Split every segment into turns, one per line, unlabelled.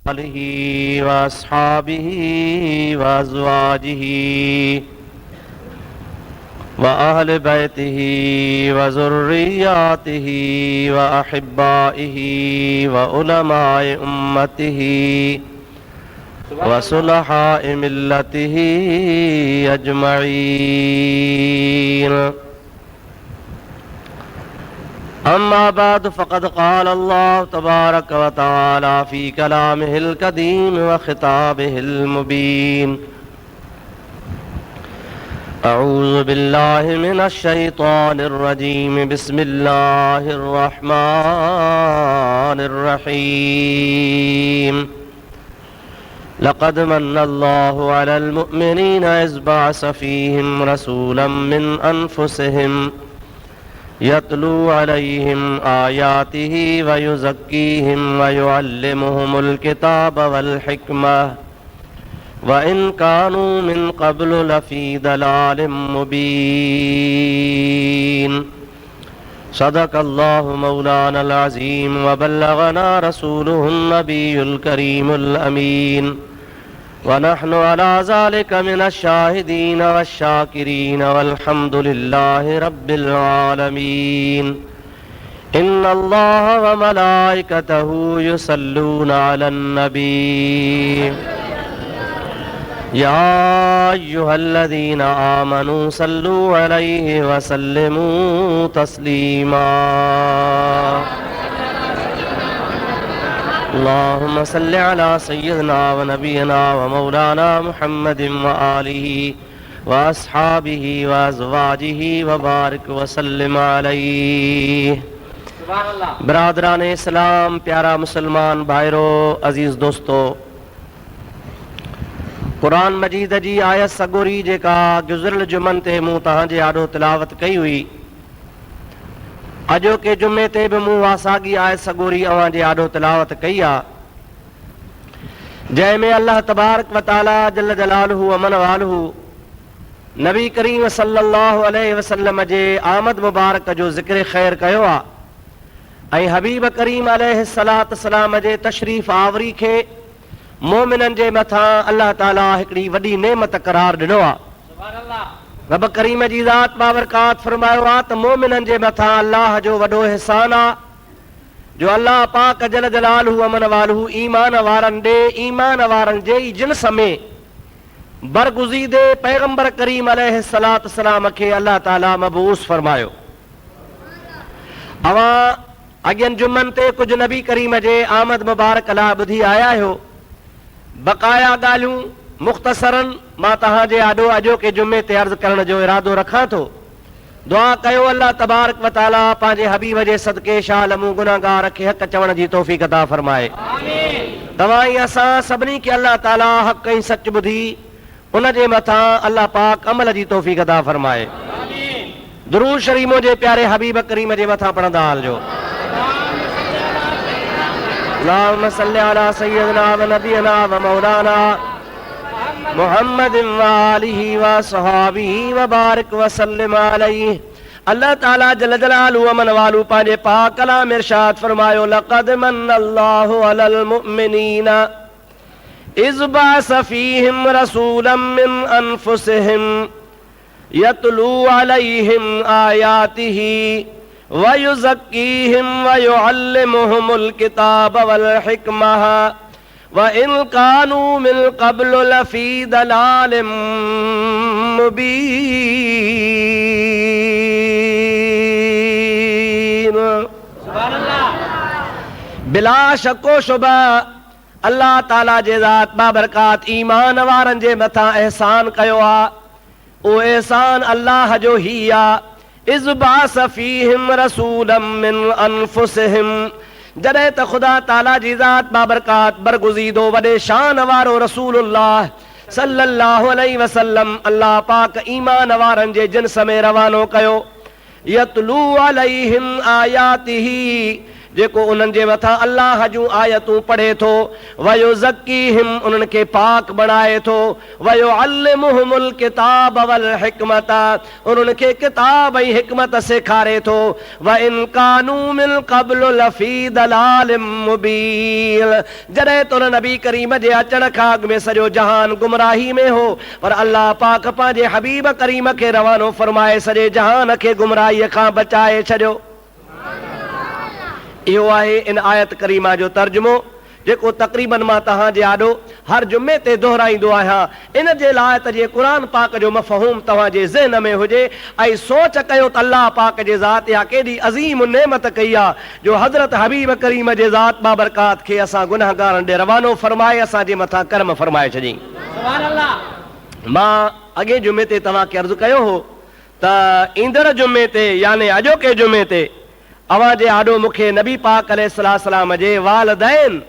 आलिहि व अस्हाबिहि व अज़वाजिहि व अहल बैतिहि व ज़ुर्रिय्यातिहि व अहिब्बाइहि व उलमाए उम्मतिहि व सुलहाए मिल्लतिहि अजमईन। अम्मा बाद फ़क़द क़ाल अल्लाह तबारक व तआला फ़ी कलामिहिल कदीम व ख़िताबिहिल मुबीन। अऊज़ु बिल्लाहि मिनश शैतानिर रजीम। बिस्मिल्लाहिर रहमानिर रहीम। लक़द मन्नल्लाहु अलल मुअ्मिनीना इज़ बअस फ़ीहिम रसूलन मिन अनफ़ुसिहिम यतलू अलैहिम आयातिहि व युज़क्कीहिम व युअल्लिमुहुमुल किताब वल हिकमह व इन कानू मिन क़ब्लु लफ़ी दलालिम मुबीन। सदक़ल्लाहु मौलानल अज़ीम व बल्लगना रसूलुहुन नबियुल करीमुल अमीन व नहनु अला ज़ालिका मिनश शाहिदीन वश्शाकिरीन वल्हम्दुलिल्लाहि रब्बिल आलमीन। इन्नल्लाह व मलाइकतहु युसल्लूना अलन नबी या अय्युहल्लज़ीना आमनू सल्लू अलैहि व सल्लिमू तस्लीमा। अल्लाहुम्मा सल्लि अला सय्यिदिना व नबियिना व मौलाना मुहम्मदिन व आलिहि व अस्हाबिहि व अज़वाजिहि व बारिक व सल्लिम अलैहि। बरादरान इस्लाम, प्यारा मुसलमान भाइरो, अजीज दोस्तों, कुरान मजीद जी आयत सगोरी जेका गुज़िरियल जुमन ते मूं तव्हांजे आॾो तिलावत कई हुई, अॼोके जुमे ते बि मूं उहा साॻी आयत सगोरी अव्हां जे आॾो तिलावत कई आहे, जंहिंमें अल्लाह तबारक व तआला जल्ल जलालुहु व मन वालुहु नबी करीम सल्लल्लाहु अलैहि वसल्लम जे आमद मुबारक जो ज़िक्र ख़ैर कयो आहे ऐं हबीब करीम अलैहिस्सलातु वस्सलाम जे तशरीफ़ आवरी खे मोमिनन जे मथां अल्लाह ताला हिकिड़ी वॾी नेमत करार ॾिनो आहे। रब करीम जी ज़ात बाबरकात फरमायो आहे त मोमिनन जे मथां अल्लाह जो वॾो एहसान आहे जो अल्लाह पाक जल जलालहु व मन वालहु ईमान वारनि ॾे ईमान वारनि जे ई जिन्स में बरगुज़ीदे पैगंबर करीम अलैहिस्सलातु वस्सलाम खे अल्लाह ताला मबूस फरमायो। अवां अॻियनि जुमनि ते कुझु नबी करीम जे आमद मुबारक लाइ ॿुधी आया आहियो। बक़ाया ॻाल्हियूं मुख़्तसरन मां तव्हांजे आॾो अॼोके जुमे ते अर्ज़ करण जो इरादो रखां थो। दुआ कयो अल्लाह तबारक व तआला पंहिंजे हबीब जे सदके शाल मूं गुनाहगार खे हक़ चवण जी तौफ़ीक़ अता फरमाए। तव्हां ऐं असां सभिनी खे अल्लाह ताला हक़ ऐं सच ॿुधी उन जे मथां अल्लाह पाक अमल जी तौफ़ीक़ अता फरमाए। दुरूद शरीफ़ जे प्यारे हबीब करीम जे मथां पढ़ंदा हलिजो। अल्लाहुम्मा सल्लि अला सय्यिदिना व नबियिना व मौलाना मुहम्मदिन व आलिहि व अस्हाबिहि व बारिक व सल्लिम अलैहि। अल्लाह ताला जल जलालहु व मन वालहु पंहिंजे पाक कलाम इरशाद फरमायो, लक़द मन्नल्लाहु अलल मुअ्मिनीना इज़ बअस फ़ीहिम रसूलन मिन अनफ़ुसिहिम यतलू अलैहिम आयातिहि व युज़क्कीहिम व युअल्लिमुहुमुल किताब वल हिकमह व इन कानू मिन क़ब्लु लफ़ी दलालिम मुबीन। बिला शको शुबा अल्लाह ताला जे ज़ात बाबरकात ईमान वारनि जे मथां एहसान कयो आहे। उहो एहसान अल्लाह जो ही आहे। इज़ बअस फ़ीहिम रसूलन मिन अनफ़ुसिहिम, जॾहिं त ख़ुदा ताला जी ज़ात बाबरकात बरगुज़ीदो वॾे शान वारो रसूलुल्लाह सल्लल्लाहु अलैहि वसल्लम अल्लाह पाक ईमान वारनि जे जिन्स में रवानो कयो। यतलू अलैहिम आयातिही, जेको उन्हनि जे मथां अल्लाह जूं आयतूं पढ़े थो, वयुज़क्कीहिम उन्हनि खे पाक बणाए थो, वयुअल्लिमुहुमुल किताब वल हिकमत उन्हनि खे किताब ऐं हिकमत सेखारे थो, व इन कानू मिन क़ब्लु लफ़ी दलालिम मुबीन। जॾहिं त उन नबी करीम जे अचण खां अॻु में सॼो जहान गुमराही में हो, पर अल्लाह पाक पंहिंजे हबीब करीम खे रवानो फरमाए सॼे जहान खे गुमराहीअ खां बचाए छॾियो। इहो आहे इन आयत करीमा जो तर्जुमो, जेको तक़रीबन मां तव्हांजे आॾो हर जुमे ते दोहराईंदो आहियां। इन जे लाइ त जे क़ुरान पाक जो मफ़हूम तव्हांजे ज़हन में हुजे ऐं सोच कयो त अल्लाह पाक जे ज़ात या केॾी अज़ीम नेमत कई आहे जो हज़रत हबीब करीम जे ज़ात बाबरकात खे असां गुनाहगारनि ॾे रवानो फरमाए असांजे मथां कर्म फरमाए छॾी। मां अॻे जुमे ते तव्हांखे अर्ज़ु कयो हो त ईंदड़ जुमे ते याने अॼोके जुमे ते अवां जे आॾो मूंखे नबी पाक अलैहिस्सलाम जे वालिदैन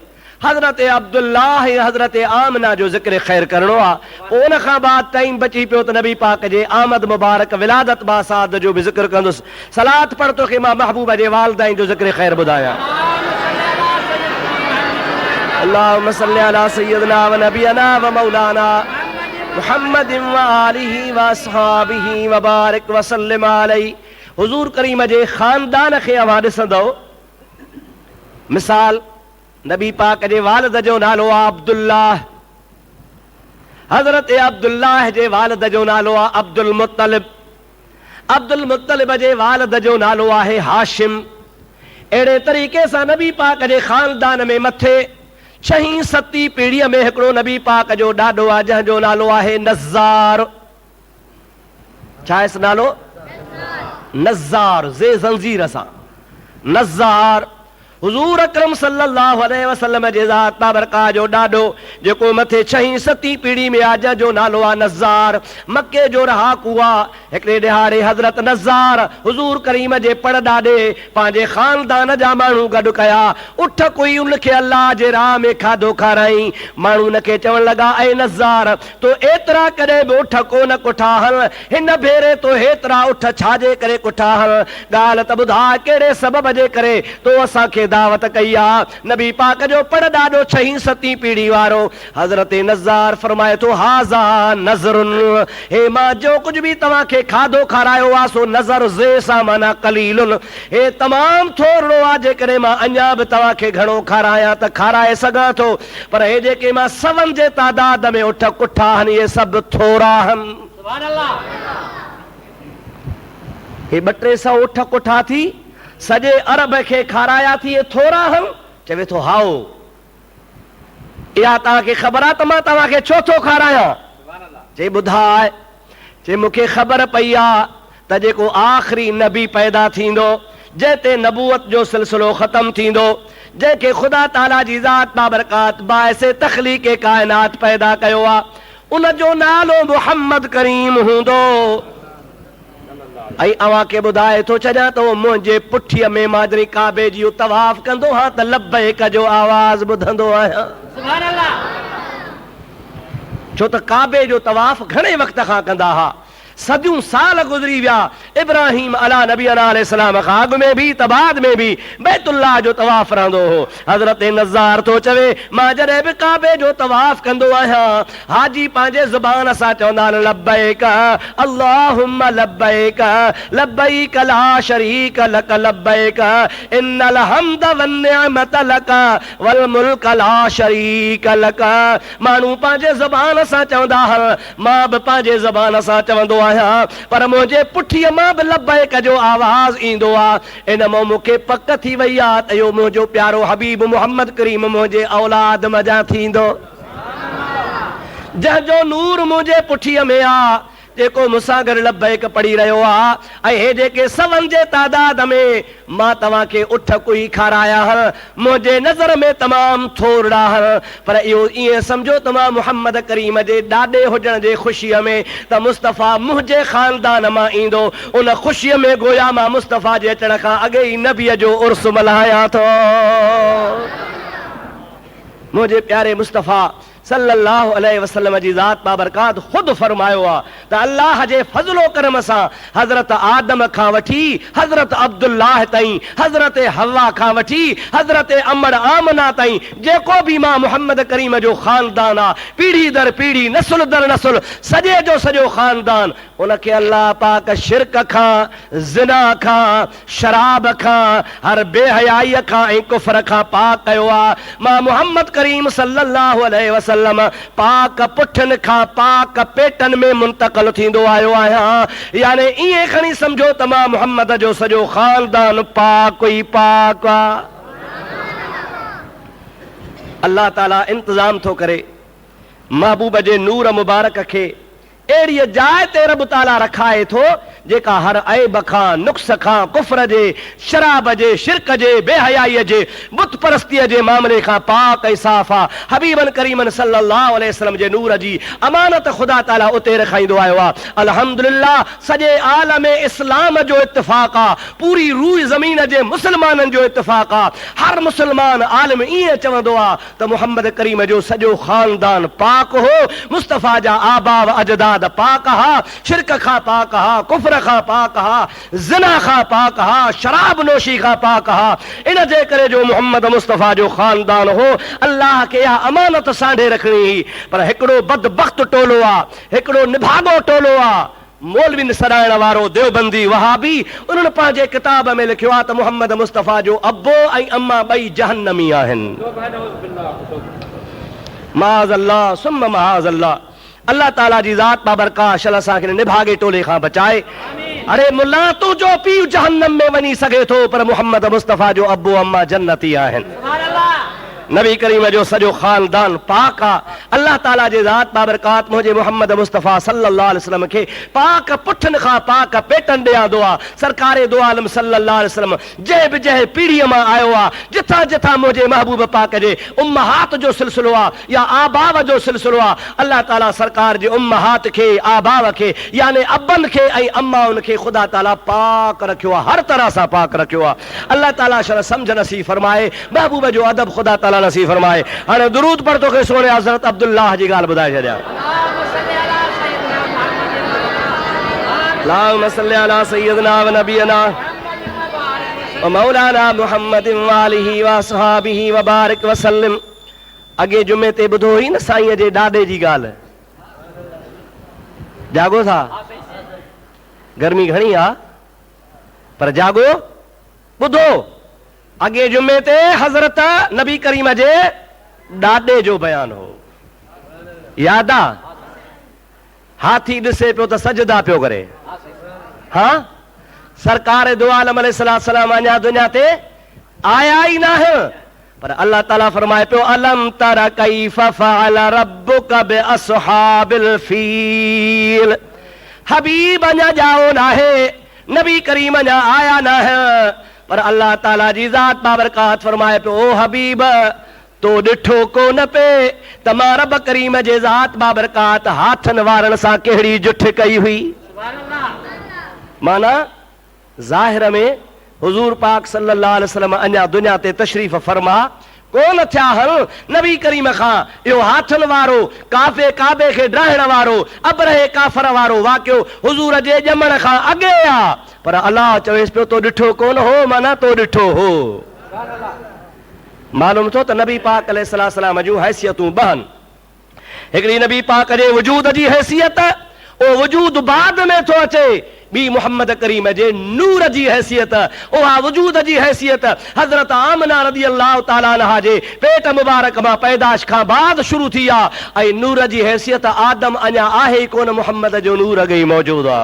हज़रत अब्दुल्लाह हज़रत आमना जो ज़िक्र ख़ैर करणो आहे। उन खां बाद टाइम बची पियो त नबी पाक जे आमद मुबारक विलादत बासाद जो बि ज़िक्र कंदुसि। सलात पढ़ तोखे मां महबूब जे वालिदैन जो ज़िक्र ख़ैर ॿुधायां। अल्लाहुम्मा सल्ली अला सय्यिदना व नबियना व मौलाना मुहम्मदिन व आलिहि व अस्हाबिहि व बारिक व सल्लिम अलैहि। हुज़ूर करीम जे ख़ानदान खे अवां ॾिसंदो, मिसाल नबी पाक जे वालिद जो नालो आहे अब्दुल्लाह, हज़रत अब्दुल्लाह जे वालिद जो नालो आहे अब्दुल मुत्तलिब, अब्दुल मुत्तलिब जे वालिद जो नालो आहे हाशिम। अहिड़े तरीक़े सां नबी पाक जे ख़ानदान में मथे 6हीं 7हीं पीढ़ीअ में हिकिड़ो नबी पाक जो ॾाॾो आहे जंहिंजो नालो आहे नज़ार। छा आहे नालो? नज़ार, ज़े ज़ंजीर सां नज़ार। हुज़ूर अकरम सल्लल्लाहु अलैहि वसल्लम जे ज़ात बाबरकात जो ॾाॾो जेको मथे 6हीं 7हीं पीढ़ी में आहे जंहिंजो नालो आहे नज़ार। मके जो रहाकू आहे। हिकिड़े ॾिहाड़े हज़रत नज़ार हुज़ूर करीम जे पड़ ॾाॾे पंहिंजे ख़ानदान जा माण्हू गॾु कया। उठ कोई उनखे अल्लाह जे राह में खाधो खाराई। माण्हू उनखे चवण लॻा, ऐं नज़ार तो एतिरा कॾहिं बि उठ कोन कुठा हल, हिन भेरे तो हेतिरा उठ छाजे करे कुठा हल? ॻाल्हि त ॿुधा, कहिड़े सबब जे करे तो असांखे दावत कई आहे? नबी पाक जो पड़ ॾाढो 6हीं 7हीं पीढ़ी वारो हज़रत नज़ार फरमाए थो, हाज़ा नज़रुन, हे मां जो कुझु बि तव्हांखे खाधो खारायो आहे सो नज़र ज़े सां माना कलीलुन, हे तमामु थोरो आहे। जेकॾहिं मां अञा बि तव्हांखे घणो खारायां त खाराए सघां थो, पर हे जेके मां सवनि जे तादाद में उठ कुठा आहिनि इहे सभु थोरा आहिनि। हे 200-300 उठ कुठा थी सॼे अरब खे खाराया थी, ये थोरा आहिनि? चवे थो हाओ, इहा तव्हांखे ख़बर आहे त मां तव्हांखे छो थो खारायां? चई ॿुधाए। चई मूंखे ख़बर पई आहे त जेको आख़िरी नबी पैदा थींदो, जंहिं ते नबूअत जो सिलसिलो ख़तम थींदो, जंहिंखे ख़ुदा ताला जी ज़ात बाबरकात बाइसे तख़लीक़ काइनात पैदा कयो आहे, उन जो नालो मुहम्मद करीम हूंदो। ऐं अवां खे ॿुधाए थो छॾियां त मुंहिंजे पुठीअ में मां जॾहिं काबे जी तवाफ़ कंदो हा त लब्बैक जो आवाज़ ॿुधंदो आहियां। छो त काबे जो तवाफ़ घणे वक़्त खां कंदा हुआ, सदियूं साल गुज़री विया। इब्राहिम अला नबी अलैहिस्सलाम खां अॻु में बि त बाद में बि बैतुल्लाह जो तवाफ़ रहंदो हो। हज़रत नज़ार थो चवे, मां जॾहिं बि काबे जो तवाफ़ कंदो आहियां, हाजी पंहिंजे ज़ुबान सां चवंदा आहिनि, लब्बैक अल्लाहुम्मा लब्बैक लब्बैक ला शरीक लक लब्बैक इन्नल हम्द वन निअमत लक वल मुल्क ला शरीक लक। माण्हू पंहिंजे ज़ुबान सां चवंदा आहिनि, मां बि पंहिंजे ज़ुबान सां चवंदो आहियां, पर मुंहिंजे पुठीअ मां बि लब्बैक जो आवाज़ ईंदो आहे। इन मां मूंखे पक थी वई आहे त इहो मुंहिंजो प्यारो हबीब मुहम्मद करीम मुंहिंजे औलाद मज़ा थींदो, जंहिंजो नूर मुंहिंजे पुठीअ में आहे, जेको मूंसां गॾु लब्बैक पढ़ी रहियो आहे। ऐं हे जेके सवनि जे तादाद में मां तव्हांखे उठ कोई खाराया हल, मुंहिंजे नज़र में तमामु थोरा हल, पर इहो ईअं सम्झो त मां मुहम्मद करीम जे ॾाॾे हुजण जे ख़ुशीअ में त मुस्तफ़ा मुंहिंजे ख़ानदान मां ईंदो, उन ख़ुशीअ में गोया मां मुस्तफ़ा जे अचण खां अॻे ई नबीअ जो उर्स मल्हायां थो। मुंहिंजे प्यारे मुस्तफ़ा सल्लल्लाहु अलैहि वसल्लम जी ज़ात बाबरकात खुद फरमायो आ त अल्लाह जे फज़लो करम सां हज़रत आदम खां वठी हज़रत अब्दुल्लाह ताईं, हज़रत हवा खां वठी हज़रत अमर आमना ताईं जेको भी मां मोहम्मद करीम जो ख़ानदान आ, पीढ़ी दर पीढ़ी, नस्ल दर नस्ल, सॼे जो सॼो ख़ानदान, उनखे अल्लाह पाक शिरक खां, ज़िना खां, शराब खां, हर बेहयाई खां ऐं कुफ्र खां पाक कयो आ। मां मोहम्मद करीम सल्लल्लाहु अलैहि वसल्लम पाक पुठन खां पाक पेटन में मुंतक़िल थींदो आयो आहियां। यानी ईअं खणी सम्झो त मां मोहम्मद जो सॼो ख़ानदान पाक ई पाक आ। अल्लाह ताला इंतज़ाम थो करे महबूब जे नूर मुबारक खे अहिड़ी जाइ ते रब ताला रखाए थो जेका हर ऐब खां, नुक्स खां, कुफ्र जे, शराब जे, शिरक जे, बेहयाईअ जे, बुत परस्तीअ जे मामले खां पाक ऐं साफ़ आ। हबीबन करीमन सल्लल्लाहु अलैहि वसल्लम जे नूर जी अमानत खुदा ताला उते रखाईंदो आयो आ। अल्हम्दुलिल्लाह सॼे आलम इस्लाम जो इत्तिफ़ाक़ आ, पूरी रूह ज़मीन जे मुस्लमाननि जो इत्तिफ़ाक़ आ। हर मुस्लमान आलिम ईअं चवंदो आ त मोहम्मद करीम जो सॼो ख़ानदान पाक हो, मुस्तफ़ा जा आबा व अजदाद पाक हा, शिरक खां पाक हा, कुफ्र खां पाक हा, ज़िना खां पाक हा, शराब नोशी खां पाक हा। इन जे करे जो मोहम्मद मुस्तफ़ा जो ख़ानदान हो, अल्लाह खे इहा अमानत सांढे रखणी हुई। पर हिकिड़ो बदबख्त टोलो आ, हिकिड़ो निभागो टोलो आ, मौलवी सराइण वारो देवबंदी वहाबी, उन्हनि पंहिंजे किताब में लिखियो आहे त मोहम्मद मुस्तफ़ा जो अब्बो ऐं अम्मा ॿई जहन्नमी आहिनि। माज़अल्लाह सुम्मा माज़अल्लाह। अल्लाह ताला जी ज़ात बाबरकात असांखे निभागे टोले खां बचाए। अरे मुल्ला तूं जो पीउ जहन्नम में वञी सघे थो, पर मोहम्मद मुस्तफ़ा जो अब्बो अम्मा जन्नती आहिनि। नबी करीम जो सॼो ख़ानदान पाक आ। अल्लाह ताला जे ज़ात बाबरकात मुंहिंजे मोहम्मद मुस्तफ़ा सल्लल्लाहु अलैहि वसल्लम खे पाक पुठन खां पाक पेटन ॾियां आ। सरकारे दो आलम सल्लल्लाहु अलैहि वसल्लम जंहिं बि जंहिं पीढ़ीअ मां आयो आ, जिथां जिथां मुंहिंजे महबूब पाक जे उम्महात जो सिलसिलो आ या आबाव जो सिलसिलो आ, अल्लाह ताला सरकार जे उम्महात खे, आबाव खे, यानी अबन खे ऐं अम्माउनि खे खुदा ताला पाक रखियो आ, हर तरह सां पाक रखियो आ। अल्लाह ताला शर सम्झ नसीब फरमाए, महबूब जो अदब खुदा ताला नसीब फरमाए। हाणे दुरूद पढ़ तोखे सोने हज़रत अब्दुल्लाह जी ॻाल्हि ॿुधाए छॾियां। अल्लाहुम्मा सल्लि अला सय्यिदना व नबियना व मौलाना मुहम्मदिन व आलिहि व असहाबिहि व बारिक व सल्लिम। अॻे जुमे ते ॿुधो हुई न साईं जे ॾाॾे जी ॻाल्हि, जागो था? गर्मी घणी आ पर जागो, ॿुधो। अॻे जुमे ते हज़रत नबी करीम जे ॾाॾे जो बयान हो, याद आ? हाथी ॾिसे पियो त सजदा पियो करे। हाँ, सरकार दो आलम अलैहिस्सलाम अञा दुनिया ते आया ई न है, पर अल्लाह ताला फरमाए पियो अलम तरा कैफ फअल रब्बुका बि अस्हाबिल फील। हबीब अञा जाओ ना है, नबी करीम अञा आया ना है, पर अल्लाह ताला जी ज़ात बाबरकात फरमाए पियो ओ हबीब तो ॾिठो कोन पे त मां रब करीम जे ज़ात बाबरकात हाथन वारन सां कहिड़ी जुठ कई हुई। माना ज़ाहिर में हुजूर पाक सल्लल्लाहु अलैहि वसल्लम अञा दुनिया ते तशरीफ़ फरमा कोन थिया हल। नबी करीम खां इहो हाथन वारो, काफ़े काबे खे ड्राहण वारो, अबरहे काफ़र वारो वाक़ियो हुजूर जे ॼमण खां अॻे आ, पर अल्लाह चवेसि पियो तो ॾिठो कोन हो, माना तो ॾिठो हो। मालूम थो त नबी पाक अलैहिस्सलाम जूं हैसियतूं बहन। हिकिड़ी नबी पाक जे वजूद जी हैसियत, ओ वजूद बाद में थो अचे। बी मोहम्मद करीम जे नूर जी हैसियत, उहा वजूद जी हैसियत हज़रत आमना रज़ी अल्लाह ताला अन्हा जे पेट मुबारक मां पैदाश खां बाद शुरू थी आ। ऐं नूर जी हैसियत आदम अञा आहे कोन, मोहम्मद जो नूर अॻे मौजूद आ।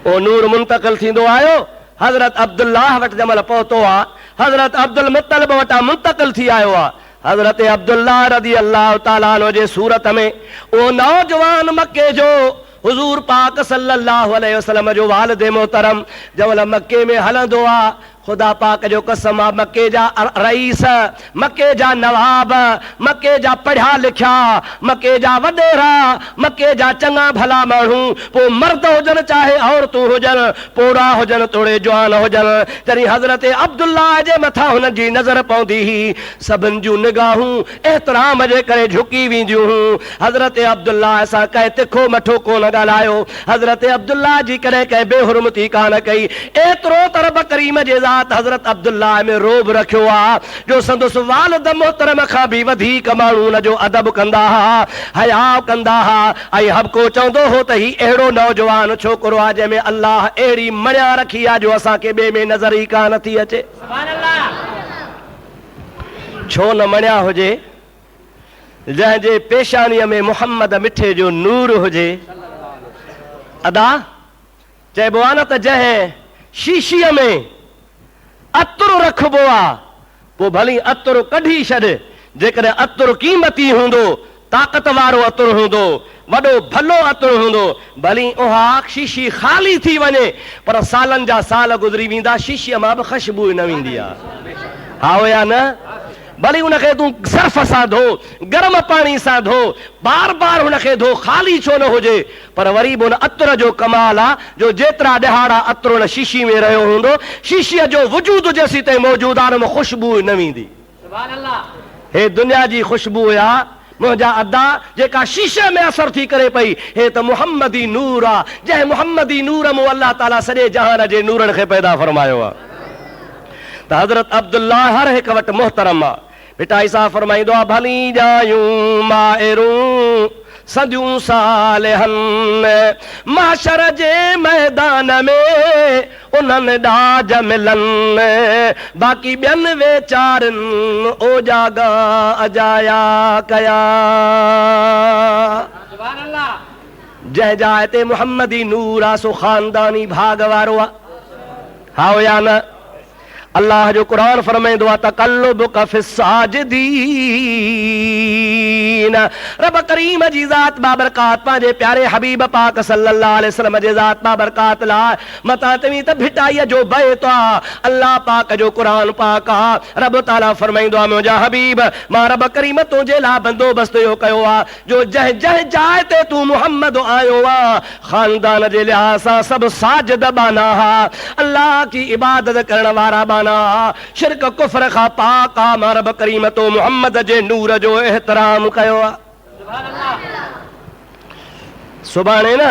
ओ नूर मुंतक़िल थींदो आयो हज़रत अब्दुल्लाह वटि जमल पहुतो आ, हज़रत अब्दुल मुत्तलिब वटां मुंतक़िल थी आयो आ। हज़रत अब्दुल्लाह रज़ी अल्लाह ताला अन्हु जे सूरत में ओ नौजवान मक्के जो हुजूर पाक सल्लल्लाहु अलैहि वसल्लम जो वालिद मोहतरम जमल मक्के में हलंदो आ, खुदा पाक जो कसम आ, मके जा रईस, मके जा नवाब, मके जा पढ़िया लिखिया, मके जा वडेरा, मके जा चंगा भला माण्हू, पोइ मर्द हुजनि चाहे औरतूं हुजनि, पोड़ा हुजनि तोड़े जवान हुजनि, तॾहिं हज़रत अब्दुल्लाह जे मथां हुननि जी नज़र पवंदी हुई। सभिनि जूं निगाहूं एतिराम जे करे झुकी वेंदियूं हुयूं। हज़रत अब्दुल्लाह सां कंहिं तिखो मठो कोन ॻाल्हायो, हज़रत अब्दुल्लाह जी कॾहिं कंहिं बेहुरमती कान कई। एतिरो त रब करीम जे ज़ात हज़रत अब्दुल्लाह में रोब रखियो आहे जो संदसि वालिद मोहतरम खां बि वधीक माण्हू हुन जो अदब कंदा हुआ, हया कंदा हुआ। ऐं हबको चवंदो हो त ही अहिड़ो नौजवान छोकिरो आहे जंहिंमें अल्लाह अहिड़ी मणिया रखी आहे जो असांखे ॿिए में नज़र ई कान थी अचे। छो न मणिया हुजे जंहिंजे पेशानीअ में मुहम्मद मिठे जो नूर हुजे। अदा चइबो आहे न त जंहिं शीशीअ में अतरु रखबो आहे पोइ भली अतरु कढी छॾ, जेकॾहिं अतरु क़ीमती हूंदो, ताक़त वारो अतरु हूंदो, वॾो भलो अतरु हूंदो, भली उहा शीशी ख़ाली थी वञे पर सालनि जा साल गुज़री वेंदा, शीशीअ मां बि ख़ुशबू न वेंदी आहे। हा या न? भली उनखे तूं सर्फ सां धो, गरम पाणी सां धो, बार बार उनखे धो, ख़ाली छो न हुजे, पर वरी बि उन अतर जो कमाल आहे जो जेतिरा ॾहाड़ा अतरु उन शीशी में रहियो हूंदो, शीशीअ जो वजूद जेसीं ताईं मौजूदु आहे में ख़ुशबू न वेंदी। हे दुनिया जी ख़ुशबू आहे मुंहिंजा अदा जेका शीशे में असर थी करे पई, हे त मुहम्मदी नूर आहे, जंहिं मुहम्मदी नूर मूं अल्लाह ताला सॼे जहान जे नूरनि खे पैदा फरमायो आहे। त हज़रत अब्दुल्लाह हर हिकु वटि मोहतरम आहे। बेटा ईसा फरमाईंदो आहे भली जायूं माइरूं सदियूं सालिहनि, माशर जे मैदान में उन्हनि ॾाज मिलनि, बाक़ी ॿियनि वेचारनि ओजागा अजाया कया। जंहिं जाइ ते मुहम्मदी नूर आहे सो ख़ानदानी भाग वारो आहे। हा या न? अल्लाह जो कुरान फरमाईंदो आहे तक़ल्लुबुका फ़िस्साजिदीन, रब करीम जी ज़ात बाबरकात पंहिंजे प्यारे हबीब पाक सल्लल्लाहु अलैहि वसल्लम जे ज़ात बाबरकात लाइ मता तवी त भिटाईअ जो बैत आहे, अल्लाह पाक जो कुरान पाक आहे। रब ताला फरमाईंदो आहे मुंहिंजा हबीब मां रब करीम तुंहिंजे लाइ बंदोबस्त इहो कयो आहे जो जंहिं जंहिं जाइ ते तूं मुहम्मद आयो आहे ख़ानदान जे लिहाज़ सां सभु साजिद बाना हा, अल्लाह की इबादत करण वारा बाना, शिरक कुफ्र खां पाक आहे। मां रब करीम तो मुहम्मद जे नूर जो एहतराम कयो आहे। सुभाणे न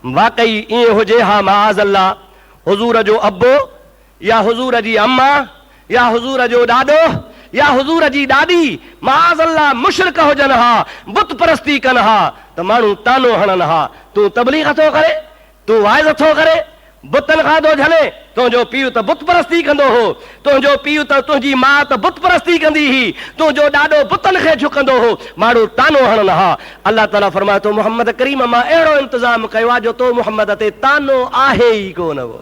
वाकई ईअं हुजे, हा माज़ अल्लाह, हुज़ूर जो अब्बो या हुज़ूर जी अम्मा या हुज़ूर जो ॾाॾो या हुज़ूर जी ॾाॾी माज़ अल्लाह मुशरिक हुजनि हा, बुत परस्ती कनि हा, त माण्हू तानो हणनि हा, तूं तबलीग थो करे, तूं वाइज़ थो करे, बुतनि खां थो झले, तुंहिंजो पीउ त बुत परस्ती कंदो हो, तुंहिंजो पीउ त तुंहिंजी माउ त बुत परस्ती कंदी हुई, तुंहिंजो ॾाॾो बुतनि खे झुकंदो हो, माण्हू तानो हणनि हा। अल्लाह ताला फरमाए तो मुहम्मद करीम मां अहिड़ो इंतज़ाम कयो आहे जो तो मुहम्मद ते तानो आहे ई कोन हो।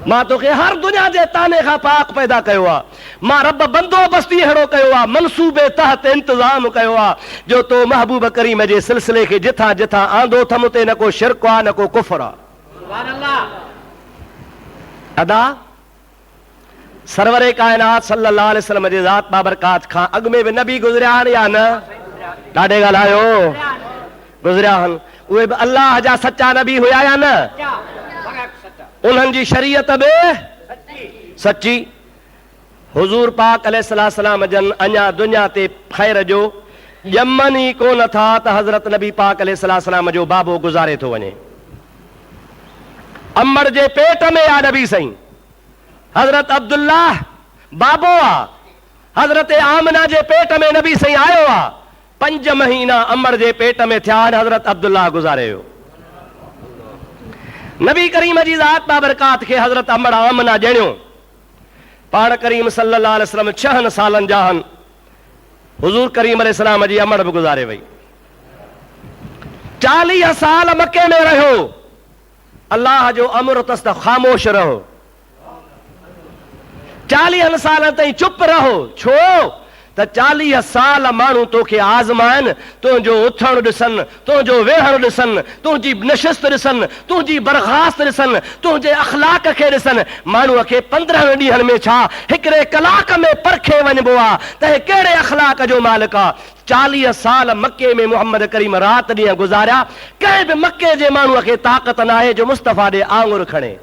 मां तोखे हर दुनिया जे ताने खां पाक पैदा कयो आहे, मां रब बंदोबस्ती अहिड़ो कयो आहे, मनसूबे तहत इंतज़ाम कयो आहे जो तो महबूब करीम जे सिलसिले खे जिथां जिथां आंदो थम उते न को शिरक आहे न को कुफ्र आहे। अदा सरवरे कायनात सल्लल्लाहु अलैहि वसल्लम जे ज़ात बाबरकात खां अॻु में बि नबी गुज़रिया आहिनि या न? ॾाढे ॻाल्हायो, गुज़रिया आहिनि। उहे बि अल्लाह जा सचा नबी हुया या न? उन्हनि जी शरीयत बि सची। हुज़ूर पाक अलैहिस्सलाम जन अञा दुनिया ते ख़ैर जो ॼमनि ई कोन था त हज़रत नबी पाक अलैहिस्सलाम जो बाबो गुज़ारे थो वञे। अम्मड़ जे पेट में आ नबी सही, हज़रत अब्दुल्लाह बाबो आ, हज़रत आमना जे पेट में नबी सही आयो आ, 5 महीना अम्मड़ जे पेट में थिया आहिनि, हज़रत अब्दुल्लाह गुज़ारे वियो। नबी करीम जी ज़ात बाबरकात खे हज़रत अम्मड़ आमना ॼणियो। पाण करीम सल्लल्लाहु अलैहि वसल्लम 6 सालनि जा आहिनि, हुज़ूर करीम अलैहिस्सलाम जी अम्मड़ बि गुज़ारे वई। 40 साल मके में रहियो, अल्लाह जो अमर अथसि त ख़ामोश रहो। 40 साल ताईं चुप रहो, छो त 40 साल माण्हू तोखे आज़माइन, तुंहिंजो उथण ॾिसन, तुंहिंजो वेहण ॾिसन, तुंहिंजी नशिस्त ॾिसन, तुंहिंजी बर्खास्त ॾिसन, तुंहिंजे अखलाक खे ॾिसन। माण्हूअ खे 15 ॾींहंनि में छा हिकिड़े कलाक में परखे वञिबो आहे त हे कहिड़े अखलाक जो मालिक आहे। 40 साल मके में मोहम्मद करीम रात ॾींहं गुज़ारिया। कंहिं बि मके जे माण्हूअ खे ताक़त न आहे जो मुस्तफ़ा ॾे आंगुर खणे।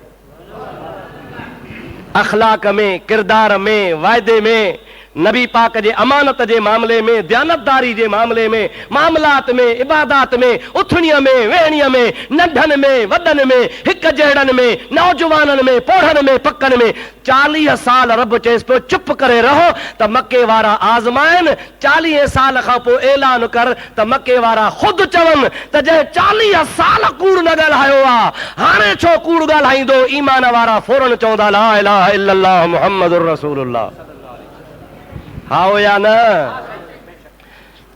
अखलाक में, किरदार में, वाइदे में, नबी पाक जे अमानत जे मामले में, दयानतदारी जे मामले में, मामलात में, इबादात में, उथणीअ में, वेहणीअ में, नंढनि में, वॾनि में, हिक जहिड़नि में, नौजवाननि में, पोढ़नि में, पकनि में। 40 साल रब चएसि पियो चुप करे रहो त मके वारा आज़माइन। 40 साल खां पोइ ऐलान कर त मके वारा ख़ुदि चवनि त जंहिं 40 साल कूड़ न ॻाल्हायो आहे हाणे छो कूड़ ॻाल्हाईंदो। ईमान वारा फौरन चवंदा ला इलाहा इल्लल्लाह मुहम्मदुर रसूलुल्लाह। हा या न?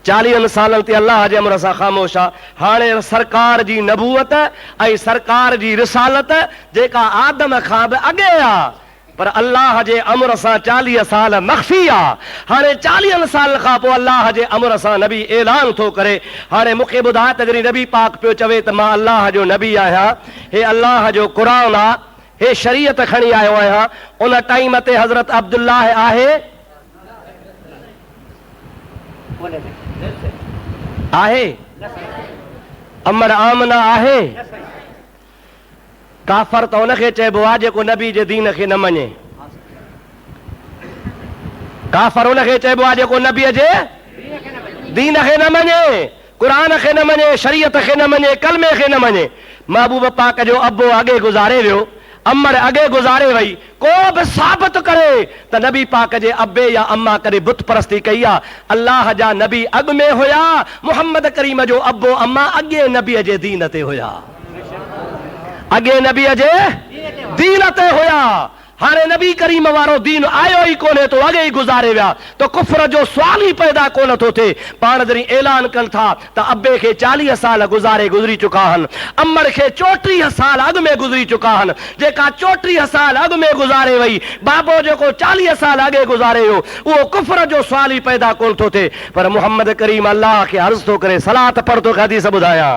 40 सालनि ते अल्लाह जे अमर सां ख़ामोश आहे। हाणे सरकार जी नबूअत ऐं सरकार जी रिसालत जेका आदम खां बि अॻे आहे, पर अल्लाह जे अमर सां 40 साल मख़फ़ी आहे। हाणे 40 साल खां पोइ अल्लाह जे अमर सां नबी ऐलान थो करे। हाणे मूंखे ॿुधाए त जॾहिं नबी पाक पियो चवे त मां अल्लाह जो नबी आहियां, हे अल्लाह जो क़ुरान आहे, हे शरीयत खणी आयो आहियां, उन टाइम ते हज़रत अब्दुल्लाह आहे आहे, अमर आमना आहे। काफ़र त उनखे चइबो आहे जेको नबी जे दीन खे न मञे। काफ़र उनखे चइबो आहे जेको नबीअ जे दीन खे न मञे, क़ुरान खे न मञे, शरीयत खे न मञे, कलमे खे न मञे। महबूब पाक जो अबो अॻे गुज़ारे वियो, अमर अॻे गुज़ारे वई। को बि साबित करे त नबी पाक जे अबे या अम्मा करे बुत परस्ती कई आहे। अल्लाह जा नबी अॻ में हुया, मुहम्मद करीम जो अबो अम्मा अॻे नबीअ जे दीन ते हुया, अॻे नबीअ जे दीन ते हुया। हाणे नबी करीम वारो दीन आयो ई कोन्हे तो अॻे ई गुज़ारे विया, तो कुफ्र जो सुवाल ई पैदा कोन थो थिए। पाण जॾहिं ऐलान कनि था त अबे खे 40 साल गुज़री चुका आहिनि, अमर खे 34 साल अॻ में गुज़री चुका आहिनि। जेका 34 साल अॻ में गुज़ारे वई, बाबो जेको 40 साल अॻे गुज़ारे वियो, उहो कुफ्र जो सुवाल ई पैदा कोन थो थिए। पर मुहम्मद करीम अल्लाह खे अर्ज़ थो करे, सलात पढ़ तो हदीस ॿुधायां।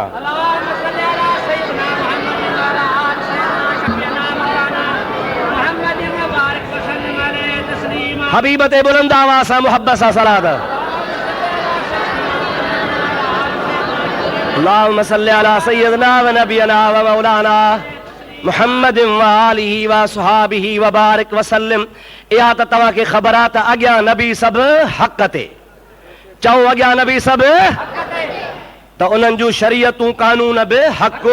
हबीब ते बुलंद आवाज़ सां मोहब्बत सां सलात। अल्लाहुम्मा सल्लि अला सय्यिदना व नबियना व मौलाना मुहम्मद व आलिहि व असहाबिहि व बारिक व सल्लम। इहा त तव्हांखे ख़बर आहे त अॻियां नबी सभु हक़ ते, चओ अॻियां नबी सभु त उन्हनि जूं शरीयतूं कानून बि हक़,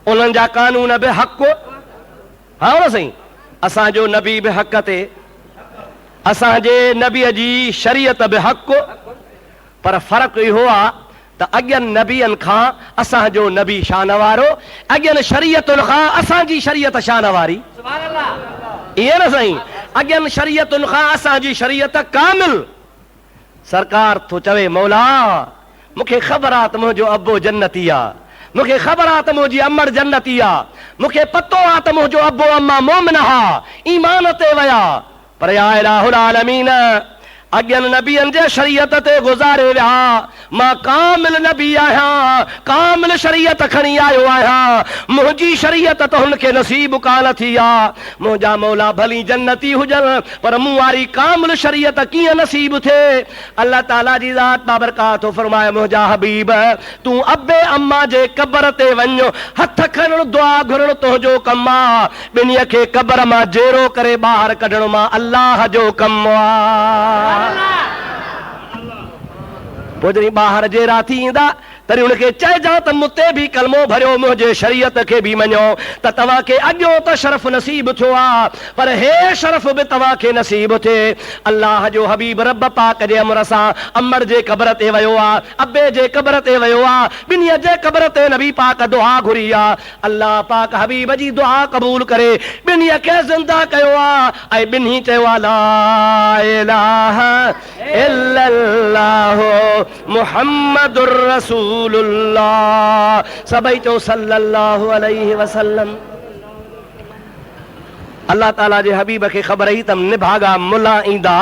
उन्हनि जा कानून बि हक़। हा न साईं, असांजो नबी बि हक़ ते, असांजे नबीअ जी शरीयत बि हक़। पर फ़र्क़ु इहो आहे त अॻियनि नबियनि खां असांजो नबी शान वारो, अॻियनि शरीयतुनि खां असांजी शरीयत शान वारी। इहे न साईं, अॻियनि शरीयतुनि खां असांजी शरीयत कामिल। सरकार थो चवे मौला मूंखे ख़बर आहे त मुंहिंजो अबो जन्नती आहे, मूंखे ख़बर आहे त मुंहिंजी अमर जन्नती आहे, मूंखे पतो आहे त मुंहिंजो अबो अम्मा मोमिन हा, ईमान ते विया। पर या इलाहुल आलमीन, अॻियनि नबियनि जे शरीयत ते गुज़ारे विया। मां कामिल नबी आहियां, कामिल शरीयत खणी आयो आहियां। मुंहिंजी शरीयत त हुनखे नसीब कान थी आहे। मुंहिंजा मौला भली जन्नती हुजनि, पर मूं वारी कामिल शरीयत कीअं नसीब थिए। अल्लाह ताला जी ज़ात बाबरकात फरमाए, मुंहिंजा हबीब तूं अबे अम्मा जे क़बर ते वञो, हथ खणणु दुआ घुरणु तुंहिंजो कमु आहे। ॿिन्हीअ खे क़बर मां जेरो करे ॿाहिरि कढणु मां अल्लाह जो कमु आहे। पोइ जॾहिं ॿाहिरि जेरा थी ईंदा तॾहिं हुनखे चइजां त मूंते बि कलमो भरियो, मुंहिंजे शरीयत खे बि मञो, त तव्हांखे अॻियो त शरफ़ नसीब थियो आहे, पर हे शरफ़ बि तव्हांखे नसीब थिए। अल्लाह जो हबीब रब पाक जे अमर सां अमर जे क़बर ते वियो आहे, अबे जे क़बर ते वियो आहे, ॿिन्हीअ जे क़बर ते नबी पाक दुआ घुरी आहे। अल्लाह पाक हबीब जी दुआ क़बूल करे ॿिन्हीअ खे ज़िंदा कयो आहे। ऐं ॿिन्ही चयो आहे ला इलाहा इल्लल्लाह मुहम्मदुर रसूलुल्लाह। सभई चो सल्लल्लाहु अलैहि वसल्लम। अल्लाह ताला जे हबीब खे ख़बर ई त निभागा मुला ईंदा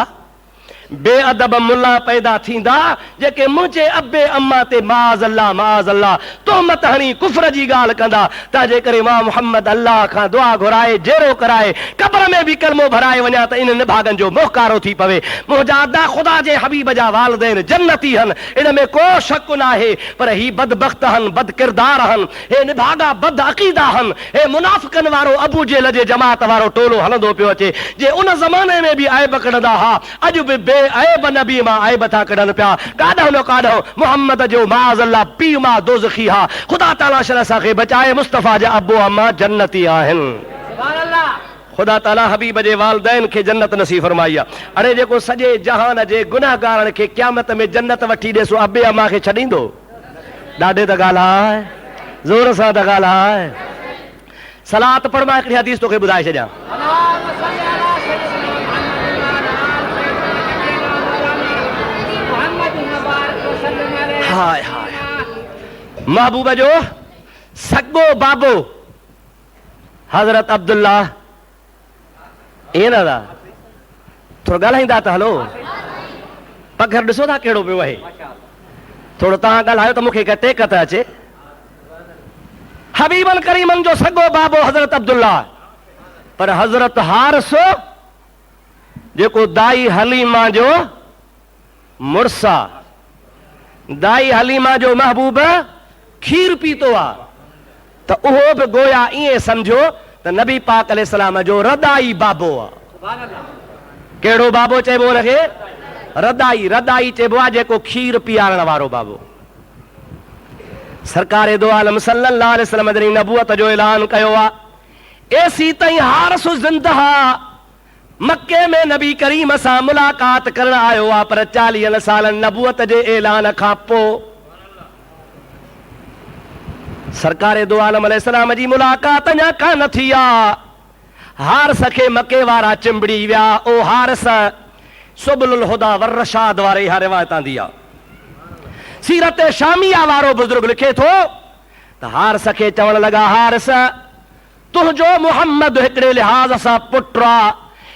बेअदब मुल्ला पैदा थींदा जेके मुझे अब्बे अम्मा ते माज़ अल्लाह तोहमत हणी कुफ्र जी ॻाल्हि कंदा तंहिंजे करे मां मोहम्मद अल्लाह खां दुआ घुराए जेरो कराए कब्र में भी कलमो भराए वञा त इन निभागन जो मोहकारो थी पवे। मुंहिंजा अदा खुदा जे हबीब जा वालिदैन जन्नती हन, इन में को शक न आहे, पर ही बदबख्त हन, बद किरदार हन, हे निभागा बद अकीदा हन, हे मुनाफिकन वारो अबू जेल जे जमात वारो टोलो हलंदो पियो अचे जे उन ज़माने में भी ऐब कढंदा हा, अॼु बि बे ऐब नबी मां ऐब था कढनि पिया। काॾो न काॾो मोहम्मद जो माज़ अल्लाह पीउ मां दोज़खी हा। ख़ुदा ताला शल असांखे बचाए, मुस्तफ़ा जा अबू अम्मा जन्नती आहिनि। खुदा ताला हबीब जे वालिदैन खे जन्नत नसीब फरमाई आहे। अरे जेको सॼे जहान जे गुनाहगारनि खे क़यामत में जन्नत वठी ॾे, सो अबे अम्मा खे छॾींदो? ॾाढे त ॻाल्हि आहे, ज़ोर सां त ॻाल्हि आहे। सलात पढ़, मां हिकिड़ी हदीस तोखे ॿुधाए छॾियां। हाय हाय, महबूब जो सॻो बाबो हज़रत अब्दुल्ला, दादा थोरो ॻाल्हाईंदा त हलो, पघर ॾिसो था कहिड़ो पियो आहे, थोरो तव्हां ॻाल्हायो त मूंखे टेक त अचे। हबीबन करीमन जो सॻो बाबो हज़रत अब्दुल्ला, पर हज़रत हारिस जेको दाई हलीमा जो मुड़सा, दाई हलीमा जो महबूब खीर पीतो आहे, त उहो बि गोया ईअं सम्झो त नबी पाक अलैहिस्सलाम जो रदाई बाबो आहे। कहिड़ो बाबो चइबो हुनखे? रदाई। रदाई चइबो आहे जेको खीर पीआरण वारो बाबो। सरकारे दो आलम सल्लल्लाहु अलैहि वसल्लम जॾहिं नबूअत जो ऐलान कयो आहे, एसी ताईं हारिस ज़िंदह मक्के में नबी करीम सां मुलाकात करण आयो आहे, पर 40 सालनि नबूअत जे ऐलान खां पोइ सरकारे दो आलम अलैहिस्सलाम जी मुलाकात अञा कान थी आहे। हारिस खे मके वारा चिंबड़ी विया। ओ हारिस सुबुलुल हुदा वर रशाद वारे हा रिवायत आंदी आहे। सीरत शामिया वारो बुजुर्ग लिखे थो त हारिस खे चवण लॻा, हारिस तुंहिंजो मुहम्मद हिकिड़े लिहाज़ सां पुटु आहे,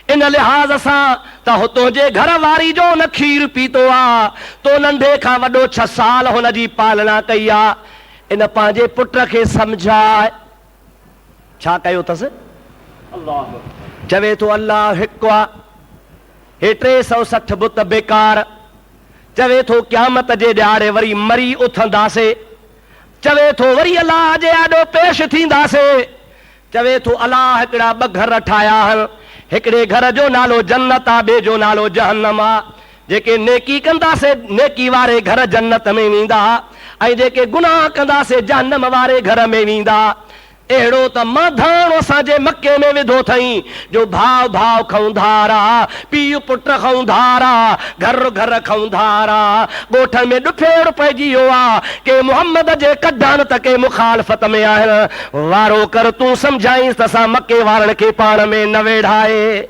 इन लिहाज़ सां त तुंहिंजे घर वारी जो न खीर पीतो आहे, तो नंढे खां वॾो 6 साल हुन जी पालना कई आहे, इन पंहिंजे पुट खे समझाए। छा कयो अथसि? चवे थो अल्लाह हिकु आहे, हे 360 बुत बेकार, चवे थो क़यामत जे ॾियारे वरी मरी उथंदासीं, चवे थो वरी अल्लाह जे आॾो पेश थींदासीं, चवे थो अल्लाह हिकिड़ा 2 घर ठाहिया आहिनि, हिकिड़े घर जो नालो जन्नत आहे, ॿिए जो नालो जहन्नम आहे। जेके नेकी कंदासीं नेकी वारे घर जन्नत में वेंदा, ऐं जेके गुनाह कंदासीं जहन्नम वारे घर में वेंदा। अहिड़ो त माधाण असांजे मके में विधो अथई जो भाउ भाउ खऊं धारा, पीउ पुट खऊं धारा, घर घर खऊं धारा। ॻोठनि में ॾुफेड़ पइजी वियो आहे के मुहम्मद जे कढण त के मुखालफ़त में आहिनि। वारो कर तूं सम्झाईंसि त असां मके वारनि खे पाण में न वेढ़ाए।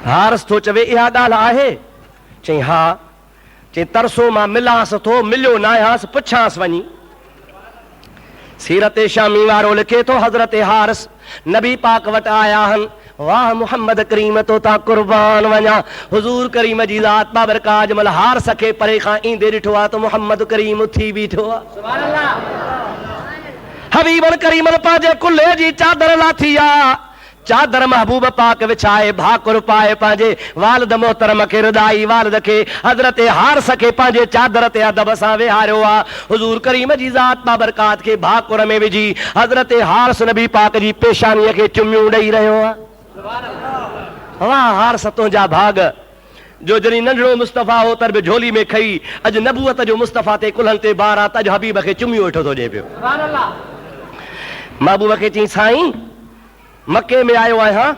हारिस थो चवे इहा ॻाल्हि आहे? चई हा। चई तरसो मां मिलांसि थो, मिलियो न आयांसि, पुछांसि वञी। सीरत शामी वारो लिखे थो हज़रत हारिस नबी पाक वटि आया आहिनि। वाह मुहम्मद करीम तो ता कुर्बान वञा। हुजूर करीम जी ज़ात बाबरकात जमल हारिस खे परे खां ईंदे ॾिठो आहे त मुहम्मद करीम उथी बीठो आहे। सुभान अल्लाह। हबीबन करीमन पंहिंजे कुल्हे जी चादर लाथी आहे, चादर महबूब पाक विछाए, भाकुर पाए पंहिंजे वालिद मोहतरम खे रिदाई वालिद खे हज़रत हारिस खे पंहिंजे चादर ते अदब सां वेहारियो आहे। हुजूर करीम जी ज़ात बाबरकात खे भाकुर में विझी हज़रत हारिस नबी पाक जी पेशानीअ खे चुमियूं ॾेई रहियो आहे। वाह हारिस तुंहिंजा भाग जो जॾहिं नंढड़ो मुस्तफ़ा हो तर बि झोली में खई, अॼु नबूअत जो मुस्तफ़ा ते कुल्हनि ते बार आहे, त अॼु हबीब खे चुमियूं वेठो थो ॾिए पियो। महबूब खे चई साईं मके में आयो आहियां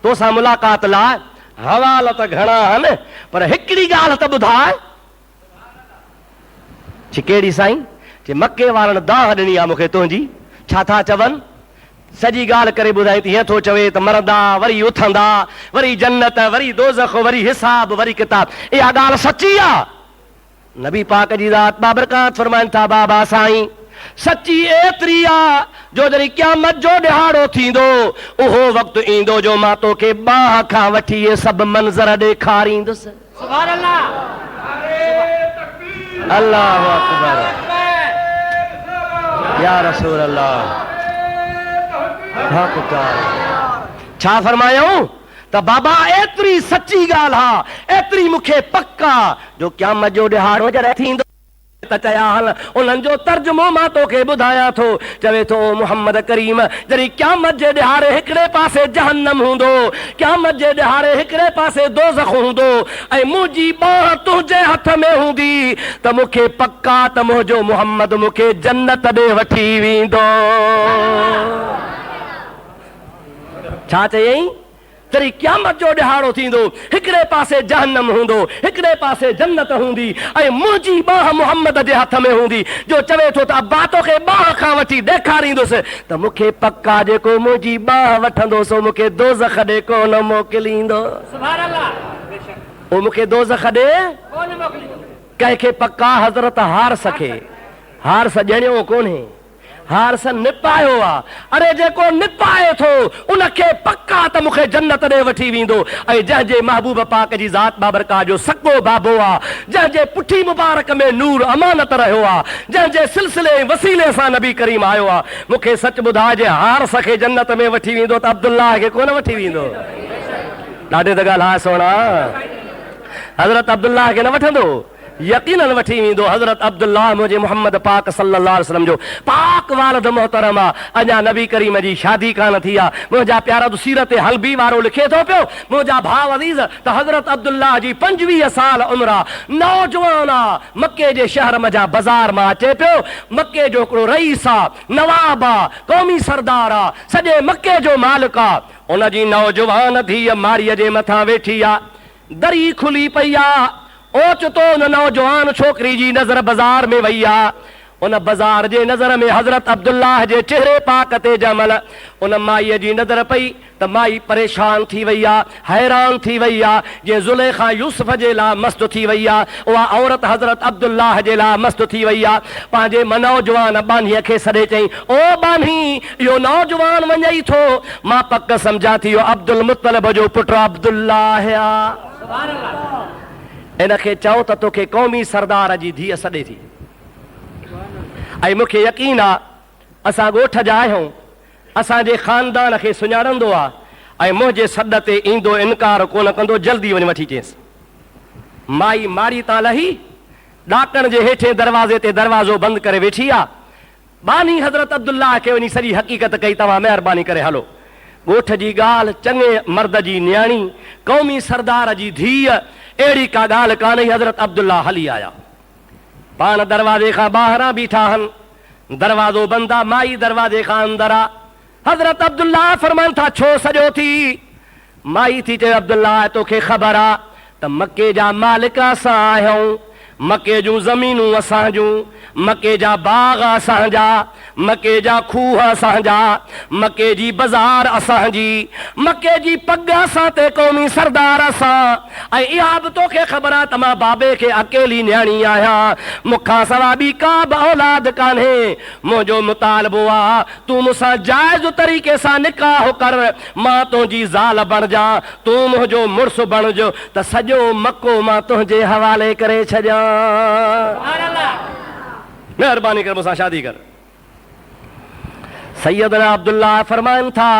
तोसां मुलाकात लाइ, हवाल त घणा आहिनि पर हिकिड़ी ॻाल्हि त ॿुधाए। कहिड़ी साईं? चई मके वारनि दाह ॾिनी आहे मूंखे तुंहिंजी। छा था चवनि? सॼी ॻाल्हि करे ॿुधाई थी। हीअं थो चवे त मरंदा वरी उथंदा, वरी जन्नत, वरी दोज़ख, वरी हिसाब, वरी किताब। इहा ॻाल्हि सची आहे? नबी पाक जी ज़ात बाबरकात फरमाइनि था बाबा साईं सच्ची एतरी आ जो जरी क़यामत जो ॾिहाड़ो थींदो उहो वक़्तु ईंदो जो मां तोखे बाह खां वठी इहे सभु मंज़र ॾेखारींदुसि।
सुभान अल्लाह।
अल्लाहु अकबर या रसूल अल्लाह। छा फरमायूं त बाबा एतरी सच्ची ॻाल्हि आहे, एतरी मूंखे पक्का जो क़यामत जो ॾिहाड़ो जॾहिं थींदो त चया हल उन्हनि जो तर्जुमो मां तोखे ॿुधायां थो। चवे थो मोहम्मद करीम जॾहिं क़यामत जे ॾिहाड़े हिकिड़े पासे जहन्नम हूंदो, क़यामत जे ॾिहाड़े हिकिड़े पासे दोज़ख हूंदो ऐं मुंहिंजी बाह तुंहिंजे हथ में हूंदी त मूंखे पक्का त मुंहिंजो मोहम्मद मूंखे जन्नत ॾे वठी वेंदो। छा चयईं? जॾहिं क़यामत जो ॾिहाड़ो थींदो हिकिड़े पासे जहन्नम हूंदो, हिकिड़े पासे जन्नत हूंदी ऐं मुंहिंजी बाह मोहम्मद जे हथ में हूंदी जो चवे थो त अब्बा तोखे बाह खां वठी ॾेखारींदुसि त मूंखे पक्का जेको मुंहिंजी बाह वठंदो सो मूंखे दोज़ख ॾे कोन मोकिलींदो।
सुभान अल्लाह।
उहो मूंखे दोज़ख ॾे
कोन मोकिलींदो।
कंहिंखे पक्का हज़रत हारस खे, हारस ॼणियो कोन्हे, हारस निपायो आहे। अरे जेको निपाए थो उनखे पक्का त मूंखे जन्नत ॾे वठी वेंदो। ऐं जंहिंजे महबूब पाक जी ज़ात बाबरका जो सॻो बाबो आहे, जंहिंजे पुठी मुबारक में नूर अमानत रहियो आहे, जंहिंजे सिलसिले वसीले सां नबी करीम आयो आहे, मूंखे सच ॿुधाइजे हारस खे जन्नत में वठी वेंदो त अब्दुल्लाह खे कोन वठी वेंदो? ॾाढी त ॻाल्हि आहे सोना। हज़रत अब्दुल्लाह खे न वठंदो? यकीनन वठी वेंदो। हज़रत अब्दुल्लाह मुंहिंजे मोहम्मद पाक सल्लल्लाहु अलैहि वसल्लम जो पाक वालिद मोहतरम आहे। अञा नबी करीम जी शादी कान थी आहे। मुंहिंजा प्यारा तो सीरत हलबी वारो लिखे थो पियो, मुंहिंजा भाउ अज़ीज़ त हज़रत अब्दुल्लाह जी 25 साल उमिरि आहे, नौजवान आहे, मके जे शहर मजा बाज़ार मां अचे पियो। मके जो हिकिड़ो रईस आहे, नवाब आहे, क़ौमी सरदार आहे, सॼे मके जो मालिक आहे। उनजी नौजवान धीअ माड़ीअ जे मथां वेठी आहे, दरी खुली पई आहे। ओचितो उन नौजवान छोकिरी जी नज़र बाज़ार में वई आहे। उन बाज़ार जे नज़र में हज़रत अब्दुल्लाह जे चेहरे पाक ते जमल उन माईअ जी नज़र पई त माई परेशान थी वई आहे, हैरान थी वई आहे। जे ज़ुलेखा यूसुफ जे लाइ मस्त थी वई आहे, उहा औरत हज़रत अब्दुल्लाह जे लाइ मस्त थी वई आहे। पंहिंजे नौजवान बानीअ खे सॾे चई, ओ बानी, इहो नौजवान वञई थो, मां पक सम्झा थी इहो अब्दुल मुतलिब जो पुटु अब्दुल्लाह आहे। इनखे चओ त तोखे क़ौमी सरदार जी धीअ सॾे थी। ऐं मूंखे यकीन आहे असां ॻोठ जा आहियूं, असांजे ख़ानदान खे सुञाणंदो आहे ऐं मुंहिंजे सॾ ते ईंदो इनकार कोन कंदो, जल्दी वञी वठी चएसि। माई माड़ी तां लही ॾाकण जे हेठे दरवाज़े ते दरवाज़ो बंदि करे वेठी आहे। बानी हज़रत अब्दुल्लाह खे वञी सॼी हक़ीक़त कई, तव्हां महिरबानी करे हलो। ॻोठ जी ॻाल्हि, चङे मर्द जी न्याणी, क़ौमी सरदार जी धीअ, अहिड़ी का ॻाल्हि कान्हे। हज़रत अब्दुल्लाह हली आया, पाण दरवाज़े खां ॿाहिरां बीठा आहिनि, दरवाज़ो बंदि आहे, माई दरवाज़े खां अंदरि आहे। हज़रत अब्दुल्लाह फरमाइनि था छो सॼो थी? माई थी चए अब्दुल्लाह तोखे ख़बर आहे त मके जा मालिक असां आहियूं, मके जूं ज़मीनूं असां जूं, मके जा बाग असांजा, मके जा खूह असांजा, मके जी बाज़ार असांजी, मके जी पग असां ते क़ौमी सरदार असां। ऐं इहा बि तोखे ख़बर आहे त मां बाबे खे अकेली न्याणी आहियां, मूंखां सवाइ ॿी का बि औलाद कान्हे। मुंहिंजो मुतालबो आहे तूं मूंसां जाइज़ तरीक़े सां निकाह कर, मां तुंहिंजी ज़ाल बणिजां, तूं मुंहिंजो मुड़ुसु बणिजो त सॼो मको मां तुंहिंजे हवाले करे छॾियां। महिरबानी कर मूंसां शादी कर। सैयदना अब्दुल्लाह फरमाइनि था,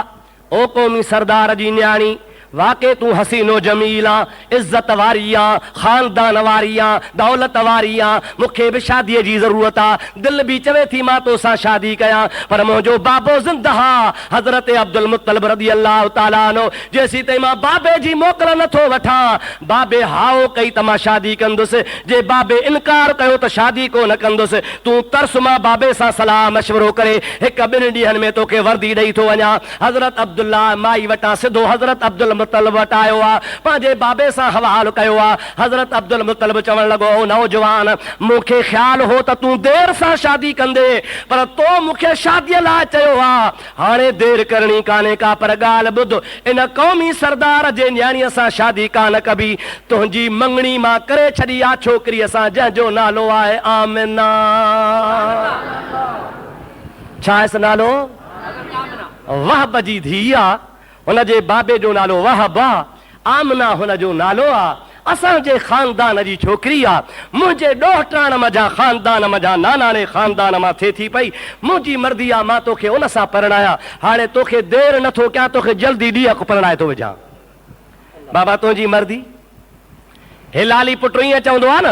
ओ क़ौमी सरदार जी न्याणी, वाकई तूं हसीनो जमील आ, इज्जत वारी आ, खानदान वारी आ, दौलत वारी आ, मूंखे बि शादीअ जी ज़रूरत आ, दिलि बि चवे थी मां तोसां शादी कयां, पर मुंहिंजो बाबो ज़िंदह आ। हज़रत अब्दुल मुत्तलिब रज़ी अल्लाह ताला अन्हु जेसीं ताईं मां बाबे जी मोकल नथो वठां, बाबे हाओ कई त मां शादी कंदुसि, जे बाबे इनकार कयो त शादी कोन कंदुसि। तूं तरस मां बाबे सां सलाह मशवरो करे हिकु ॿिनि ॾींहंनि में तोखे वर्दी ॾेई थो वञा। हज़रत अब्दुल्लाह माई वटां सिधो हज़रत अब्दुल मुत्तलिब वटि आयो आहे, पंहिंजे बाबे सां हवाल कयो आहे। हज़रत अब्दुल मुत्तलिब चवण लॻो, नौजवान, मूंखे ख़्यालु हो त तूं देरि सां शादी कंदे, पर तो मूंखे शादीअ लाइ चयो आहे। हाणे देरि करणी कान्हे का, पर ॻाल्हि ॿुध, इन क़ौमी सरदार जे न्याणीअ सां शादी कान कबी। तुंहिंजी मंगणी मां करे छॾी आहे छोकिरीअ सां जंहिंजो नालो आहे आमिना। छा आहे नालो? वहब जी धीउ आहे, हुनजे बाबे जो नालो वहब आहे, आमना हुनजो नालो आहे। असांजे ख़ानदान जी छोकिरी आहे, मुंहिंजे ॾोहटाण मज़ा ख़ानदान मज़ा नानाणे ख़ानदान मां थिए थी पई। मुंहिंजी मर्दी आहे, मां तोखे उन सां परणाया। हाणे तोखे देरि नथो कयां, तोखे जल्दी ॾींहुं परणाए थो विझां। बाबा तुंहिंजी मर्दी, हे लाली पुट ईअं चवंदो आहे न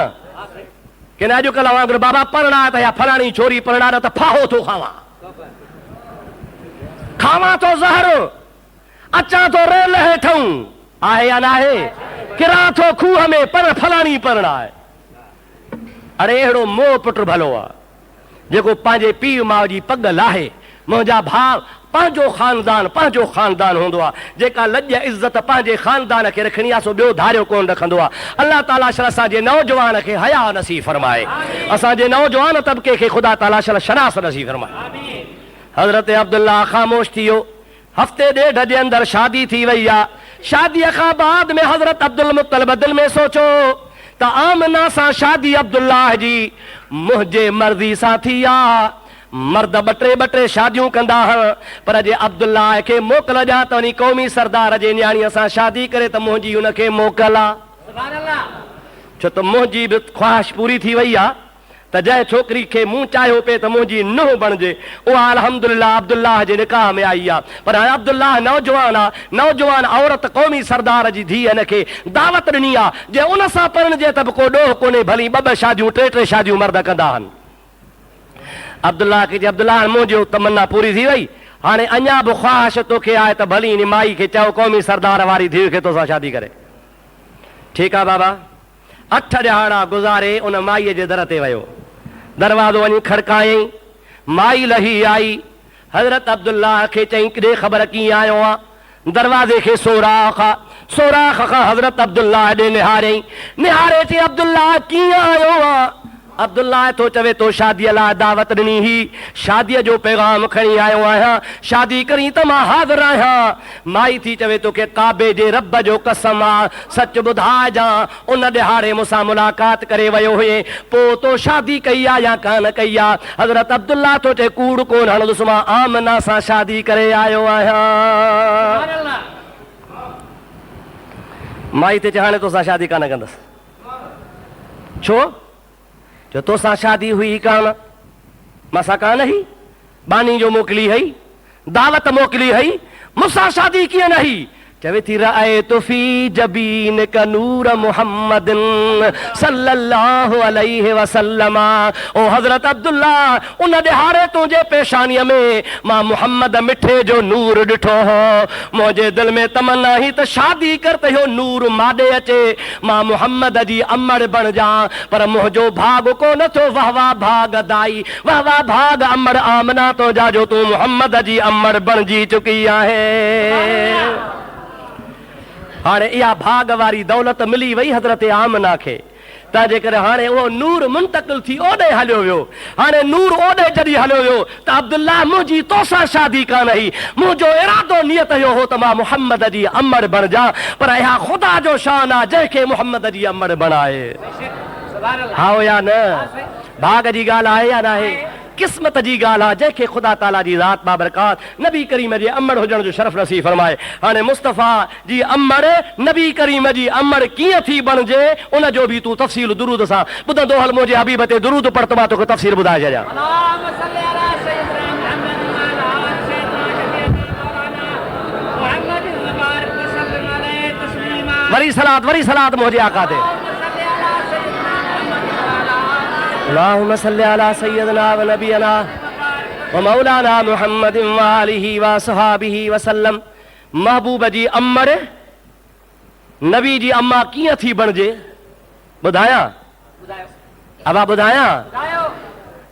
कि न अॼुकल्ह वांगुरु बाबा परणाए त या फलाणी छोरी परणाए त फाहो थो खावां, खावां थो ज़हर, अचां थो रेल हेठूं, आहे या न आहे, किरां थो खूह में, पर फलाणी परणाए। अरे अहिड़ो मोह पुट भलो आहे जेको पंहिंजे पीउ माउ जी पग लाहे। मुंहिंजा भाउ, पंहिंजो ख़ानदान हूंदो आहे। जेका लॼ इज़त पंहिंजे ख़ानदान खे रखणी आहे, सो ॿियो धारियो कोन रखंदो आहे। अलाह ताला शल असांजे नौजवान खे हया नसीब फरमाए, असांजे नौजवान तबिके खे ख़ुदा ताला शल शनास नसीब फरमाए। हज़रत अब्दुल्लाह ख़ामोश थी वियो। हफ़्ते ॾेढ जे अंदरि शादी थी वई आहे। शादीअ खां बाद में हज़रत अब्दुल मुत्तलिब दिलि में सोचो त आमना सां शादी अब्दुल्लाह जी मुंहिंजे मर्ज़ी सां थी आहे। मर्द ॿ टे शादियूं कंदा हुआ, पर जे अब्दुल्लाह खे मोकल ॾियां त वञी क़ौमी सरदार जे न्याणीअ सां शादी करे त मुंहिंजी हुनखे मोकल आहे। छो त मुंहिंजी बि ख़्वाहिश पूरी थी वई आहे त जंहिं छोकिरी खे मूं चाहियो पिए त मुंहिंजी नुंहुं बणिजे, उहा अल्हम्दुलिल्लाह अब्दुल्लाह जे निकाह में आई आहे। पर हाणे अब्दुल्लाह नौजवान आहे, नौजवान औरत क़ौमी सरदार जी धीउ हिनखे दावत ॾिनी आहे जे उन सां परिणिजे त बि को ॾोह कोन्हे, भली ॿ शादियूं टे शादियूं मर्द कंदा आहिनि। अब्दुल्लाह खे अब्दुल्लाह मुंहिंजो तमन्ना पूरी थी वई, हाणे अञा बि ख़्वाहिश तोखे आहे त भली इन माई खे चओ क़ौमी सरदार वारी धीउ खे तोसां शादी करे। ठीकु आहे बाबा। 8 ॾिहाड़ा गुज़ारे उन माईअ जे दर ते वियो, दरवाज़ो वञी खड़कायईं, माई लही आई। हज़रत अब्दुल्लाह खे चईं किथे ख़बर कीअं आयो आहे? दरवाज़े खे सोराख़ खां हज़रत अब्दुल्लाह ॾे निहारे चई अब्दुल्लाह कीअं आयो आहे? अब्दुल्लाह तो चवे तो शादीअ लाइ दावत ॾिनी ही, शादीअ जो पैगाम खणी आयो आहियां, शादी करी त मां हाज़िर आहियां। माई थी चवे तोखे काबे जे रब जो कसम आहे, सच ॿुधाइजां उन ॾिहाड़े मूंसां मुलाक़ात करे वियो हुए, पोइ तो शादी कई आहे या कान कई आहे? हज़रत अब्दुल्लाह तो चए कूड़ कोन हणंदुसि, मां आमना सां शादी करे आयो आहियां। माई ते चए हाणे तोसां शादी कान कंदसि। छो? जो तोसां शादी हुई कान, मूंसां कान ही, बानी जो मोकिली हई, दावत मोकिली हई, मूंसां शादी कीअं न ही? चवे थी रअयतु फी जबीन का नूर मुहम्मदिन सल्लल्लाहु अलैहि वसल्लम। ओ हज़रत अब्दुल्लाह, उन ॾिहाड़े तुंहिंजे पेशानीअ में मां मुहम्मद मिठे जो नूर ॾिठो हो। मुंहिंजे दिलि में तमन्ना ही त शादी कर त इहो नूर माॾे अचे, मां मुहम्मद जी अमड़ बणिजां, पर मुंहिंजो भाग को नथो। वाह वाह भाग दाई, वाह वाह भाग अमड़ आमना तो जा जो तूं मुहम्मद जी अमड़ बणिजी चुकी आहे। हाणे इहा भाग वारी दौलत मिली वई हज़रत आमना खे, तंहिंजे करे हाणे उहो नूर मुंतकिल थी ओॾे हलियो वियो। हाणे नूर ओॾे जॾहिं हलियो वियो त अब्दुल्लाह मुंहिंजी तोसां शादी कान हुई, मुंहिंजो इरादो नियत इहो हो त मां मुहम्मद जी अमड़ बणिजां, पर इहा ख़ुदा जो शान आहे जंहिंखे मुहम्मद जी अमड़ बणाए। हा या न? भाग जी ॻाल्हि आहे या न आहे? किस्मत जी ॻाल्हि आहे जंहिंखे ख़ुदा ताला जी ज़ात बाबरकात नबी करीम जे अमड़ हुजण जो शरफ़ नसीब फरमाए। हाणे मुस्तफ़ा जी अमड़, नबी करीम जी अमड़ कीअं थी बणिजे उन जो बि तूं तफ़सील दुरूद सां ॿुधंदो हल। मुंहिंजे हबीब ते दुरूद पढ़ त मां तोखे तफ़सील ॿुधाए छॾियां। वरी सलात मुंहिंजे आका ते। अल्लाहुम्मा सल्लि अला सय्यदना व नबियना व मौलाना मुहम्मदिन व आलिहि व सहाबिहि वसल्लम। महबूब जी अमड़, नबी जी अम्मा कीअं थी बणिजे ॿुधायां? अबा ॿुधायां?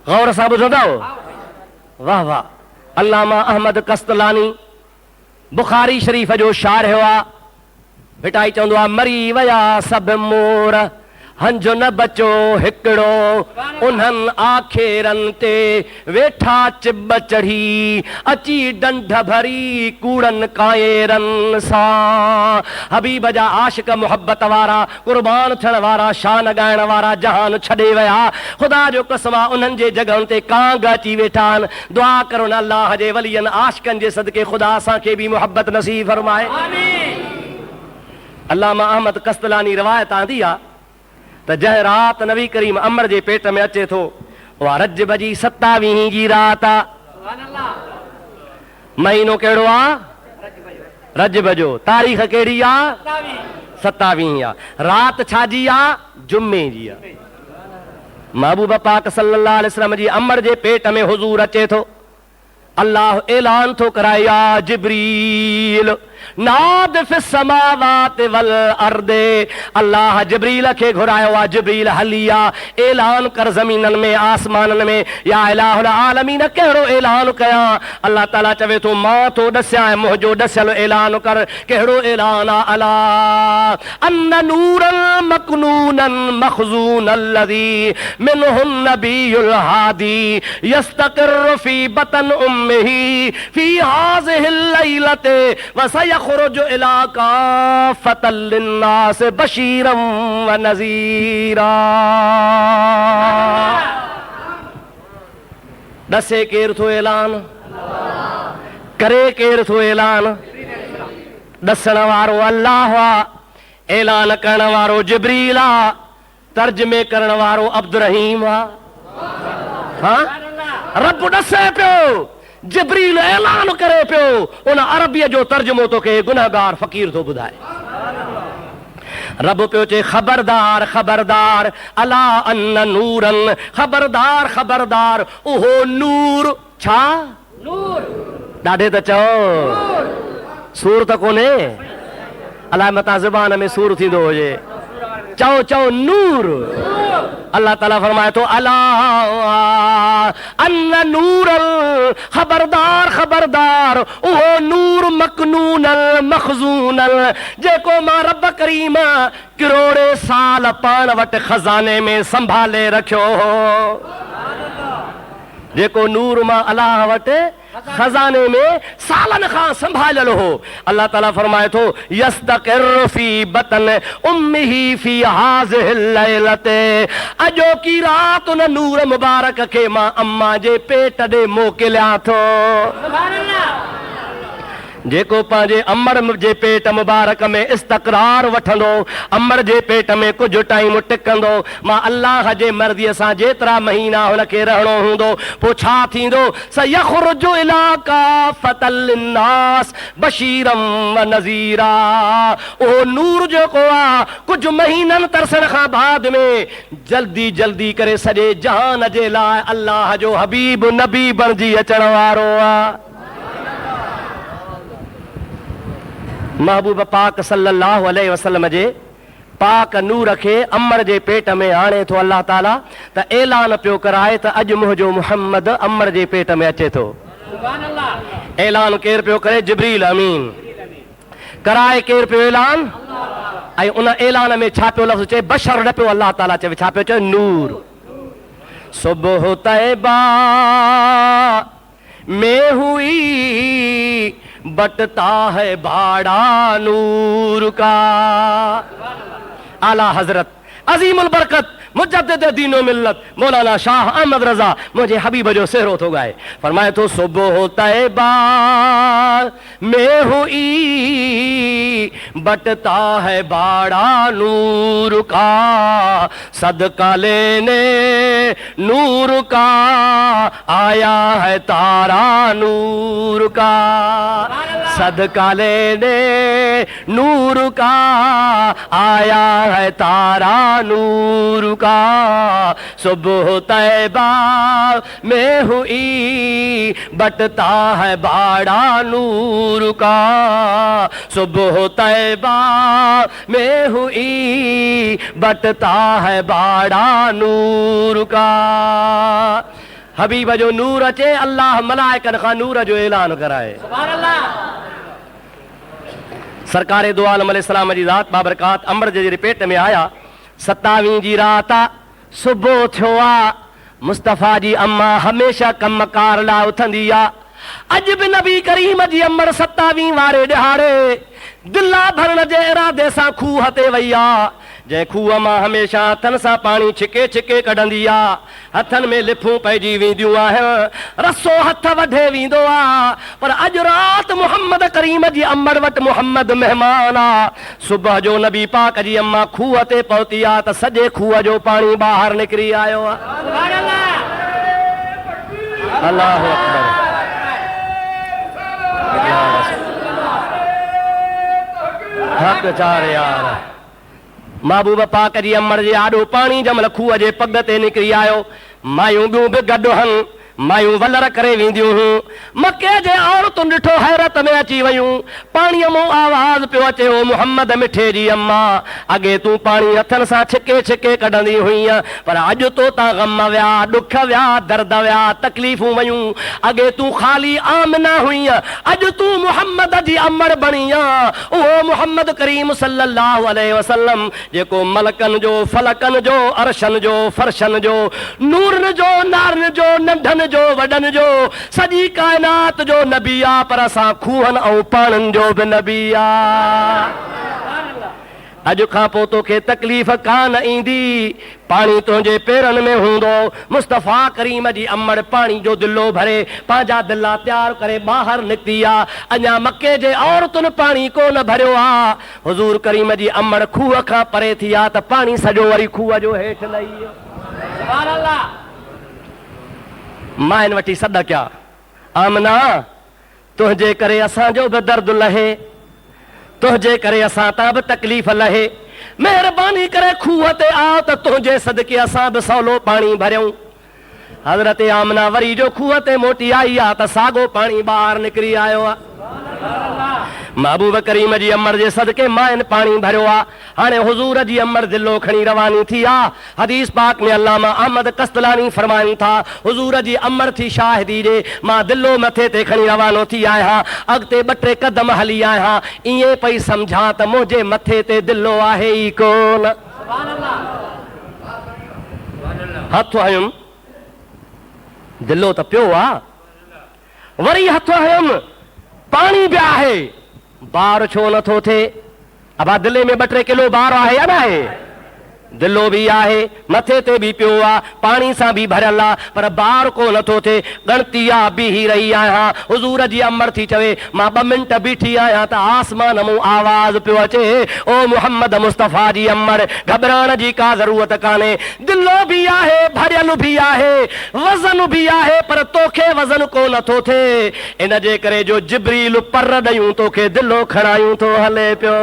गौर सां ॿुधंदव? वाह वाह। अल्लामा अहमद कस्तलानी बुखारी शरीफ़ जो शारिह हुआ, भिटाई चवंदो आहे मरी विया सभु मोर हंजो न बचो हिकिड़ो उन्हनि आखेरनि ते वेठा चिब चढ़ी अची डंढ भरी कूड़नि कायरनि सां हबीब जा आशिक मुहब्बत वारा कुर्बान थियण वारा शान ॻाइण वारा जहान छॾे विया ख़ुदा जो कसम आहे उन्हनि जे जॻहियुनि ते कांग अची वेठा आहिनि दुआ करो न अल्लाह जे वलियनि आशिकनि जे सदके ख़ुदा असांखे बि मुहब्बत नसीब फरमाए। अल्लामा अहमद कस्तलानी रिवायत आंदी आहे त जंहिं राति नबी करीम अमर जे पेट में अचे थो उहा रजब जी 27 जी रात आहे। महीनो कहिड़ो आहे? रजब जो। तारीख़ कहिड़ी आहे? 27 आहे। रात छाजी आहे? जुमे जी आहे। महबूब पाक सल्लल्लाहु अलैहि वसल्लम जी अमर जे पेट में हुज़ूर अचे थो अल्लाह ऐलान थो कराए या जिब्रील नाद फिस समावात वल अर्दे अल्लाह जिब्रील खे घुरायो आहे जिब्रील हलिया ऐलान कर ज़मीननि में आसमाननि में या इलाहुल आलमीन कहिड़ो ऐलान कयां अल्लाह ताला चवे थो मां तो ॾसियां मुंहिंजो ॾसियल ऐलान कर कहिड़ो ऐलान आहे अला अन्न नूरल मकनूनन मखज़ून अल्लज़ी मिनहुन नबियुल हादी यस्तक़िर फी बतन उम्मिही फी हाज़िहिल लैलति व यखरुज इला काफ़तल लिन्नास बशीरम व नज़ीरा। दसे केर थो ऐलान करे केर थो ऐलान दसण वारो अल्लाह आहे ऐलान करण वारो जिब्रील आहे तर्जुमे करण वारो अब्दुर्रहीम आहे। हाँ रब दसे पियो जिब्रील ऐलान करे पियो उन अरबीअ जो तर्जुमो तोखे गुनहगार फ़कीर थो ॿुधाए। रब पियो चए ख़बरदार ख़बरदार अला अन्न नूरन ख़बरदार ख़बरदार उहो नूर छा नूर ॾाढे त चओ सूर त कोन्हे अलाए मतां ज़बान में सूर थींदो हुजे चओ चओ नूर अल्लाह ताला फरमाए थो अला अन्न नूरल ख़बरदार ख़बरदार उहो नूर मकनूनल मखज़ूनल जेको मां रब करीम किरोड़े साल पाण वटि खज़ाने में संभाले रखियो हो जेको नूर मां अल्लाह वटि खजाने में सालन खां संभालियल हो अल्लाह ताला फरमाए थो यस्तक़िर फी बतन उम्मिही फी हाज़िहिल लैलति अॼो की रात उन नूर मुबारक खे मां अम्मा जे पेट ॾे मोकिलियां थो जेको पंहिंजे अमर जे पेट मुबारक में इस्तक़रार वठंदो अमर जे पेट में कुझु टाइम टिकंदो मां अल्लाह जे मर्ज़ीअ सां जेतिरा महीना हुनखे रहणो हूंदो पोइ छा थींदो सयख़रुजु इला काफ़तल लिन्नास बशीरम व नज़ीरा उहो नूर जेको आहे कुझु महीननि तरसण खां बाद में जल्दी जल्दी करे सॼे जहान जे लाइ अल्लाह जो हबीब नबी बणिजी अचण वारो आहे। महबूब पाक सल्लल्लाहु अलैहि वसल्लम जे पाक नूर खे अमर जे पेट में आणे थो अल्लाह ताला त ऐलान पियो कराए त अॼु मुंहिंजो मुहम्मद अमर जे पेट में अचे थो। ऐलान केर पियो करे जिब्रील अमीन कराए केर पियो ऐलान ऐं उन ऐलान में छा पियो लफ़्ज़ चए बशर न पियो अल्लाह ताला चए छा पियो चए नूर सुबह तैबा में हुई बटता है भाड़ा नूर का आला हजरत अजीमुल बरकत मुजद्दिद दीनो मिल्लत मौलाना शाह अहमद रजा मुझे हबीब जो सेहरो थो गाए फरमाए तो सुबह तैबा में हुई बटता है भाड़ा नूर का सदका लेने नूर का आया है तारा नूर का सदका लेने नूर का आया है तारा नूर का सुबह तैबा में हुई बटता है भाड़ा नूर का सुबह तैबा में हुई बटता है भाड़ा नूर का। हबीब जो नूर अचे अल्लाह मलाइकन खां नूर जो ऐलान कराए सरकार दो आलम अलैहिस्सलाम जी रात बाबरकात अमर जे पेट में आया 27 जी रात सुबह थियो आ मुस्तफ़ा जी अम्मा हमेशा कमकार ला उथंदी आ अज भी नबी करीम जी अमर 27 वारे दिहाड़े दिला भरण जे इरादे सां खूह ते वई आ जै खूह मां हमेशा हथन सां पानी छिके छिके कढंदी आ हथन में लिफूं पइजी वेंदियूं आहिनि रसो हथ वढे वेंदो आ पर अज रात मोहम्मद करीम जी अमर वटि मोहम्मद मेहमान आ सुबह जो नबी पाक जी अम्मा खूह ते पहुती आ त सॼे खूह जो पानी ॿाहिरि निकिरी आयो आ अल्लाहु अकबर हक़ चार यार महबूब पाक जी अमर जे आॾो पाणी जमल खूह जे पग ते निकिरी आयो मायूं ॿियूं बि गॾु हन मायूं वलर करे वेंदियूं हुयूं मके जे औरतूं ॾिठो हैरत में अची वयूं पाणीअ मां आवाज़ पियो अचे ओ मुहम्मद मिठे जी अम्मा अॻे तूं पाणी हथनि सां छिके छिके कढंदी हुईं पर अॼु तो तां ग़म विया ॾुख विया दर्द विया तकलीफ़ूं वयूं अॻे तूं ख़ाली आमना हुईं अॼु तूं मुहम्मद जी अमर बणी उहो मुहम्मद करीम सल्लल्लाहु अलैहि वसल्लम जेको मलकनि जो फलकनि जो अर्शनि जो फर्शनि जो नूरनि जो नारनि जो नंढनि जो वॾनि जो सॼी काइनात जो नबी आ पर असां खूहनि ऐं पाणनि जो बि नबी आ अॼु खां पोइ तोखे तकलीफ़ कान ईंदी पाणी तुंहिंजे पेरनि में हूंदो मुस्तफ़ा करीम जी अमड़ पाणी जो दिलो भरे पंहिंजा दिला तयारु करे ॿाहिरि निकिती आ अञा मके जे औरतुनि पाणी कोन भरियो आ हुज़ूर करीम जी अमड़ खूह खां परे थी आ त पाणी सॼो वरी खूह जो हेठि लही वियो सुभान अल्लाह माइन वठी सॾ कया आमना तुंहिंजे करे असांजो बि दर्द लहे तुंहिंजे करे असां तां बि तकलीफ़ लहे महिरबानी करे खूह ते आओ त तुंहिंजे सदके असां बि सवलो पाणी भरियूं हज़रत आमना वरी जो खूह ते मोटी आई आहे त साॻो पाणी ॿाहिरि निकिरी आयो आहे महबूब करीम जी अमर जे सदके माइन पाणी भरियो आहे हाणे हुज़ूर जी अमर दिलो खणी रवानी थी आहे हदीस पाक में अल्लामा अहमद कस्तलानी फरमाइनि था हुज़ूर जी अमर थी शाहिदी ॾे मां दिलो मथे ते खणी रवानो थी आहियां अॻिते 2-3 कदम हली आहियां ईअं पई सम्झां त मुंहिंजे मथे ते दिलो आहे ई कोन हथ हयुमि दिलो त पियो आहे वरी हथ हयुमि पाणी बि आहे बार छो नथो थिए अबा दिले में 2-3 किलो बार आहे या न आहे दिलो भी आहे मथे ते भी पियो आहे पाणी सां भी भरियल आहे पर बार को नथो थिए गणती आहे बीही रही आहियां हुज़ूर जी अमर थी चवे मां 2 मिंट बीठी आहियां त आसमान मूं आवाज़ पियो अचे ओ मुहम्मद मुस्तफ़ा जी अमर घबराइण जी का ज़रूरत कान्हे दिलो भी आहे भरियल भी आहे वज़न भी आहे पर तोखे वज़न को नथो थिए इन जे करे जो जिब्रील पर ॾयूं तोखे दिलो खणायूं थो हले पियो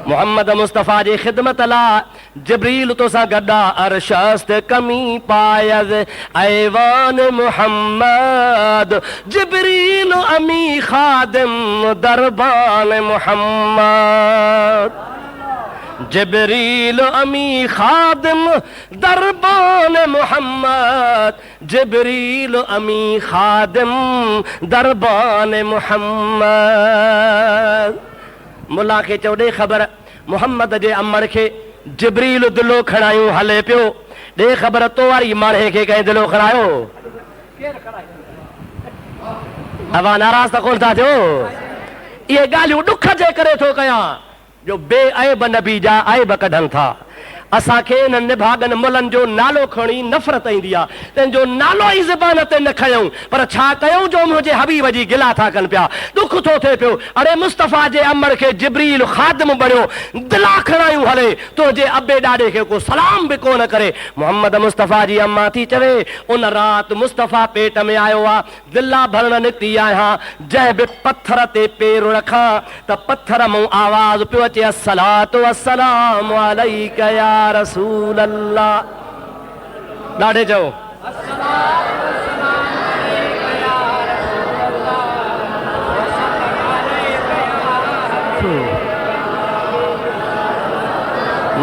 मोहम्मद मुस्तफ़ा जी ख़िदमत ला जिब्रील तो सा गड्डा अरशस्त कमी पायज ऐवान मोहम्मद जिब्रील अमी खादिम दरबान मोहम्मद जिब्रील अमी खादिम दरबान मोहम्मद जिब्रील अमी खादिम दरबान मोहम्मद मुला के चओ ॾे ख़बर मोहम्मद जे अमर खे जिब्रील दिलो खणायूं हले पियो ॾे ख़बर तो वारी माणे खे कंहिं दिलो खणायो अवा नाराज़ त कोन था थियो इहे ॻाल्हियूं ॾुख जे करे थो कयां जो बेअब नबी जा ऐब कढनि था असांखे इन निभागनि मुलनि जो नालो खणी नफ़रत ईंदी आहे तंहिंजो नालो ई ज़बान ते न खयूं पर छा कयूं जो मुंहिंजे हबीब जी गिला था कनि पिया दुख थो थिए पियो अरे मुस्तफ़ा जे अमर खे जिब्रील ख़ादिम बणियो दिला खणायूं हले तुंहिंजे अबे ॾाॾे खे को सलाम बि कोन करे मोहम्मद मुस्तफ़ा जी अम्मा थी चवे उन राति मुस्तफ़ा पेट में आयो आहे दिला भरण निकिती आहियां जंहिं बि पत्थर ते पेर रखां त पत्थर मूं आवाज़ पियो अचे अस्सलातु वस्सलामु अलैका या रसूल अल्लाह ॾाढे चओ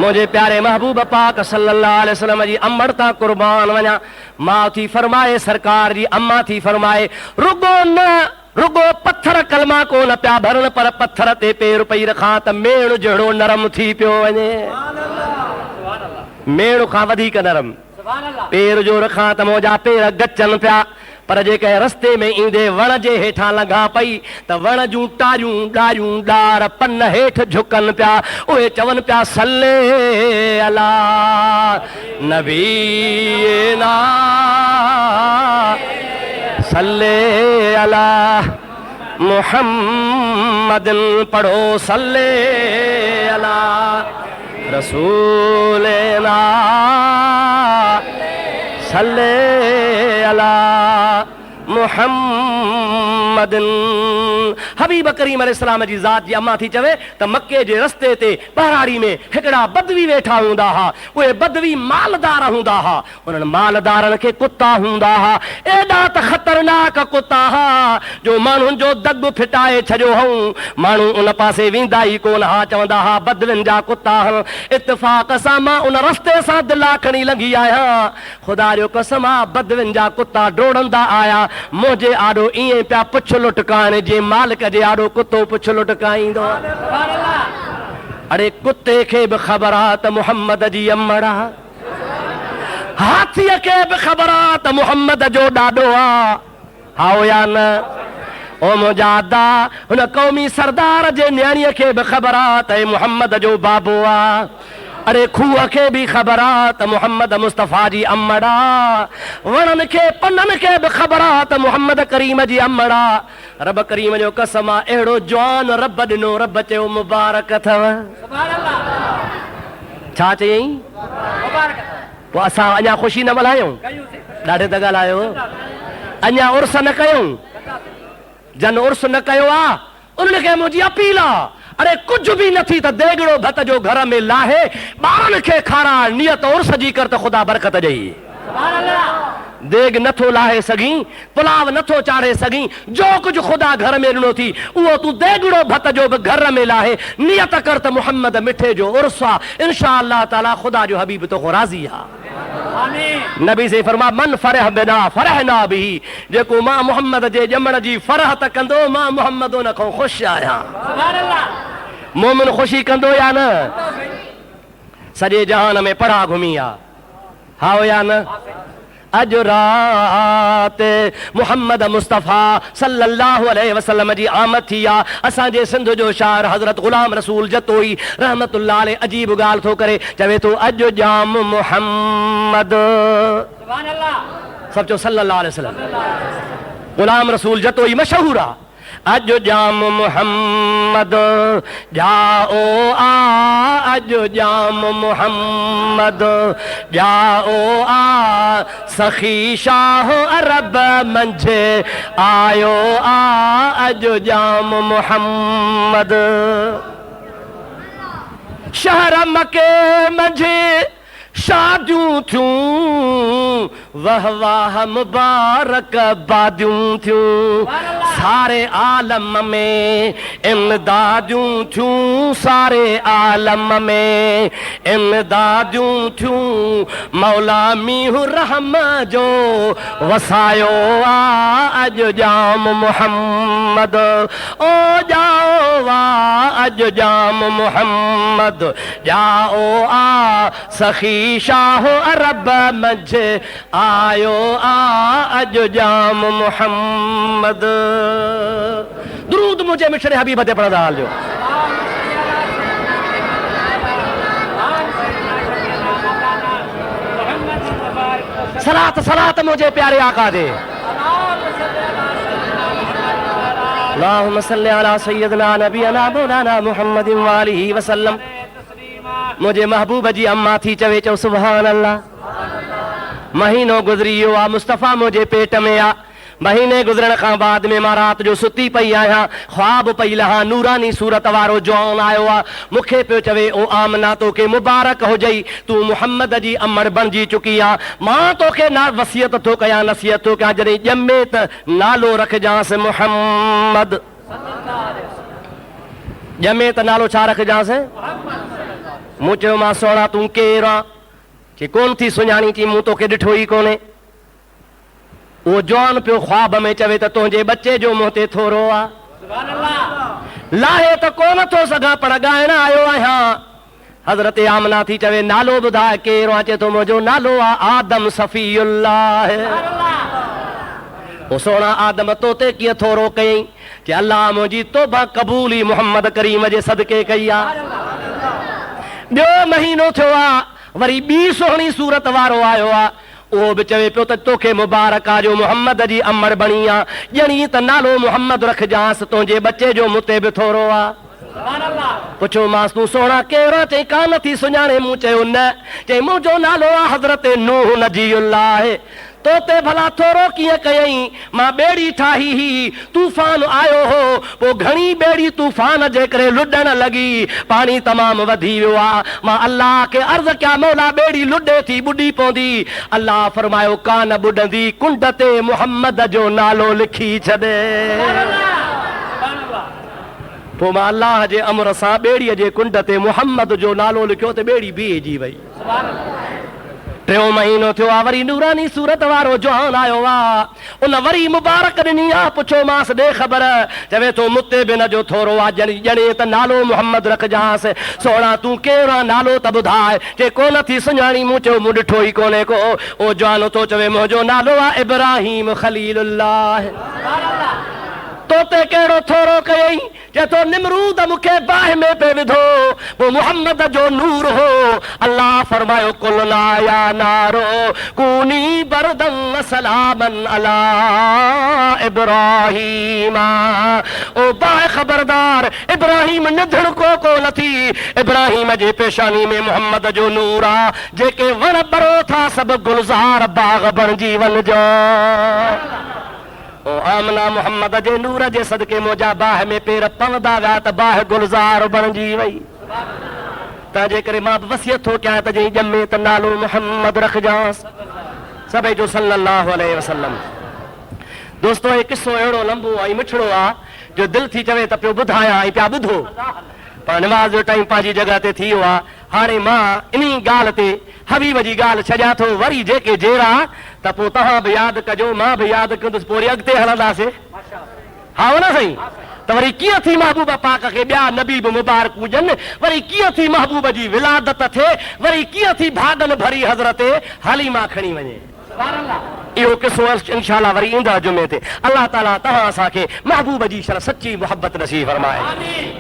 मुझे प्यारे महबूब पाक सल्लल्लाहु अलैहि वसल्लम जी अमर ता कुर्बान वञा मां थी फरमाए सरकार जी अम्मा थी फरमाए रुगो न रुगो पत्थर कलमा को न पिया भरण पर पत्थर ते पेर पई रखां त मेण जहिड़ो नरम थी पियो वञे मेण खां वधीक नरम पेर जो रखां त मुंहिंजा पेर गचनि पिया पर जेके रस्ते में ईंदे वण जे हेठां लंघा पई त वण जूं टारियूं ॾारियूं ॾार पन हेठि झुकनि पिया उहे चवनि पिया सल्ले अला नबीना सल्ले अला मुहम्मदिन पढ़ो सल्ले अला रसूलना सल्ले अला मुहम्मदिन हबीब करीम अलैहिस्सलाम जी ज़ात जी अम्मा थी चवे त मक्के जे रस्ते ते पहाड़ी में हिकिड़ा बदवी वेठा हूंदा हा उहे बदवी मालदार हूंदा हा उन्हनि मालदारनि खे कुता हूंदा हा एॾा त ख़तरनाक कुता हा जो माण्हुनि जो दग फिटाए छॾियो हूं माण्हू उन पासे वेंदा ई कोन हा चवंदा हा बदवियुनि जा कुता इत्तिफ़ाक़ सां मां उन रस्ते सां दिला खणी लंघी आहियां ख़ुदा जो कसम आहे बदवियुनि जा कुता डोड़ंदा आया मुंहिंजे आॾो ईअं पिया पुछ लुटकाइण जे मालिक जे आॾो कुतो पुछ लुटकाईंदो अड़े कुते खे बि ख़बर आहे त मुहम्मद जी अमड़ आहे हाथीअ खे बि ख़बर आहे त मुहम्मद जो ॾाॾो आहे हाओ या न ओ मुंहिंजा अदा हुन क़ौमी सरदार जे न्याणीअ खे बि ख़बर आहे त मुहम्मद जो बाबो आहे अरे खूह खे बि ख़बर आहे त मुहम्मद मुस्तफ़ा जी अमड़ आहे वणनि खे पननि खे बि ख़बर आहे त मुहम्मद करीम जी अमड़ आहे रब करीम जो कसम आहे अहिड़ो जवान रब ॾिनो रब चयो मुबारक अथव छा चयईं पोइ असां अञा ख़ुशी न मल्हायूं ॾाढे त ॻाल्हायो अञा उर्स न कयूं जन उर्स न कयो आहे उन्हनि खे मुंहिंजी अपील आहे अरे कुछ भी नथी त देगड़ो भत जो घर में लाहे ॿारनि खे खाराए नियत उर्स जी कर त ख़ुदा बरकत ॾेई देग नथो लाहे सघीं पुलाव नथो चाढ़े सघीं जो कुछ ख़ुदा घर में ॾिनो थी उहो तूं देगड़ो भत जो बि घर में लाहे नियत कर त मुहम्मद मिठे जो उर्स आहे इंशा अल्लाह ताला ख़ुदा जो हबीब तोखां राज़ी आहे नबी से फरमा मन फरह बिना फरहना भी जेको मां मुहम्मद जे ॼमण जी फरह त कंदो मां मुहम्मद उन खां ख़ुशि आहियां मोमिन ख़ुशी कंदो या न सॼे जहान में पढ़ा घुमी आहे हाओ या न अॼु राति मुहम्मद मुस्तफ़ा सल्लल्लाहु अलैहि वसल्लम जी आमद थी आहे असांजे सिंध जो शाइर हज़रत ग़ुलाम रसूल जतोई रहमतुल्लाह अलैहि अजीब ॻाल्हि थो करे चवे थो अॼु जाम मुहम्मद सभु चओ सल्लल्लाहु अलैहि वसल्लम ग़ुलाम रसूल जतोई मशहूर आहे अॼु जाम मुहम्मद जाओ आ अॼु जाम मुहम्मद जाओ आ सखी शाह अरब मंझे आयो आ अॼु जाम मुहम्मद शहर मके मंझे शादियूं थियूं वाह वाह मुबारक बादियूं थियूं सारे आलम में इमदादियूं थियूं सारे आलम में इमदादियूं थियूं मौला मीहु रहम जो वसायो आ अॼु जाम मुहम्मद ओ जाओ आ अॼु जाम मुहम्मद जाओ आ सखी शाह अरब मंझे आयो आ अॼु जाम मुहम्मद दुरूद मुझे मिठड़े हबीब ते पढ़ंदा हलियो सलात सलात मुझे प्यारे आका दे अल्लाहुम्मा सल्ली अला सय्यदना नबियना मौलाना मुहम्मद व आलिहि वसल्लम मुझे महबूब जी अम्मा थी चवे चो सुभान अल्लाह महीनो गुज़री वियो आहे मुस्तफ़ा मुझे पेट में आ महीने गुज़रण खां बाद में मां रात जो सुती पई आहियां ख्वाब पई लहा नूरानी सूरत वारो जवान आयो आहे मूंखे पियो चवे ओ आमना तोखे मुबारक हुजई तूं मुहम्मद जी अमड़ बणिजी चुकी आहे मां तोखे ना वसियत थो कयां नसीहत थो कयां जॾहिं ॼमे त नालो रखजांसि मुहम्मद ॼमे त नालो छा रखजांसि मूं चयो मां सोना तूं केरु आहे चई कोन थी सुञाणी चई मूं तोखे ॾिठो ई कोन्हे वो जवान पियो ख्वाब में चवे त तुंहिंजे बच्चे जो मुंह ते थोरो आ
सुभान अल्लाह
लाहे त कोन थो सघां पर ॻाइण आयो आहियां हज़रत आमना थी चवे नालो ॿुधाए केरु आहे चए थो मुंहिंजो नालो आहे आदम सफ़ीउल्लाह ओ सोना आदम तोते कीअं थोरो कयईं कि अल्लाह मुंहिंजी तौबा क़बूल ई मोहम्मद करीम जे सदके कई आहे ॿियो महीनो थियो आहे वरी ॿी सुहिणी सूरत वारो आयो आहे उहो बि चवे पियो त तोखे मुबारक आहे जो मोहम्मद जी अमर बणी आहे ॼणी त नालो मोहम्मद रखजांसि तुंहिंजे बच्चे जो मुते बि थोरो आहे
सुभान अल्लाह
पुछो मांस तूं सोना कहिड़ो चई कान थी सुञाणे मूं चयो न चई मुंहिंजो नालो आहे हज़रत नूह नजीउल्लाह तोते भला थोरो कीअं कयई मां ॿेड़ी ठाही ही तूफ़ान आयो हो पोइ घणी ॿेड़ी तूफ़ान जे करे लुॾण लॻी पाणी तमामु वधी वियो आहे मां अल्लाह खे अर्ज़ कया मौला ॿेड़ी लुॾे थी ॿुॾी पवंदी अल्लाह फरमायो कान ॿुॾंदी कुंड ते मुहम्मद जो नालो लिखी छॾे
सुभान अल्लाह
पोइ मां अल्लाह जे अमर सां ॿेड़ीअ जे कुंड ते मुहम्मद जो नालो लिखियो त ॿेड़ी बीहजी वई
सुभान अल्लाह
टियों महीनो थियो आहे वरी नूरानी सूरत वारो जवान आयो आहे उन वरी मुबारक ॾिनी आहे पुछो मांस ॾे ख़बर चवे थो मुते बि न जो थोरो आहे ॼणे त नालो मोहम्मद रखजांसि सोना तूं केरु आहे नालो त ॿुधाए चए कोन थी सुञाणी मूं चयो मूं ॾिठो ई कोन्हे को ओ जवान थो चवे मुंहिंजो नालो आहे इब्राहिम खलीलुल्लाह
सुभान अल्लाह
तोते कहिड़ो थोरो कयई चए थो निमरूद मूंखे बाहि में पे विधो पोइ मुहम्मद जो नूर हो अल्लाह फरमायो कुलना या नारो कूनी बरदन व सलामन अला इब्राहीम ओ बाहि खबरदार इब्राहिम निधण को नथी इब्राहिम जे पेशानी में मुहम्मद जो नूर आ जेके वण बरो था सभु गुलज़ार बाग बणजी वञजो ओ आमना मोहम्मद जे नूर जे सदके मुंहिंजा बाहि में पेर पवंदा विया त बाहि गुलज़ार बणजी वई तंहिंजे करे मां बि वसियत थो कयां त जंहिं ॼमे त नालो मोहम्मद रखजांसि सभई जो सल्लल्लाहु अलैहि वसल्लम दोस्तो हे किस्सो अहिड़ो लंबो ऐं मिठड़ो आहे जो दिलि थी चवे त पियो ॿुधायां ऐं पिया ॿुधो पर निमाज़ जो टाइम पंहिंजी जॻह ते थी वियो आहे हाणे मां इन ॻाल्हि ते हबीब जी ॻाल्हि छॾियां थो वरी जेके जेरा त पोइ तव्हां बि यादि कजो मां बि यादि कंदुसि पोइ वरी अॻिते हलंदासीं हा न साईं त वरी कीअं थी महबूब पाक खे ॿिया नबी बि मुबारक हुजनि वरी कीअं थी महबूब जी विलादत थिए वरी कीअं थी भागन भरी हज़रत हलीमा खणी वञे
सुभान अल्लाह
इहो किस्सो इंशाअल्लाह वरी ईंदा जुमे ते अल्लाह ताला तव्हां असांखे महबूब जी सची मोहब्बत नसीब फरमाए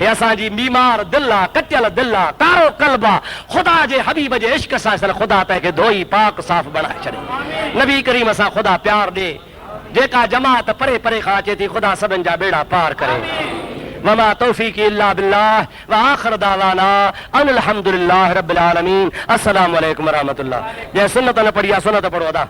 हे असांजी बीमार दिलि आहे कटियल दिलि आहे कारो कल्ब आहे ख़ुदा जे हबीब जे इश्क सां ख़ुदा तंहिंखे धोई पाक साफ़ बणाए छॾे नबी करीम सां ख़ुदा प्यार ॾे जेका जमात परे परे खां अचे थी ख़ुदा सभिनि जा बेड़ा पार करे वमा तौफीक़ी इल्ला बिल्लाह व आखिर दावाना अनिल हम्दुलिल्लाहि रब्बिल आलमीन अस्सलामु अलैकुम व रहमतुल्लाह जंहिं सुन्नत न पढ़ी आहे सुन्नत पढ़ो अदा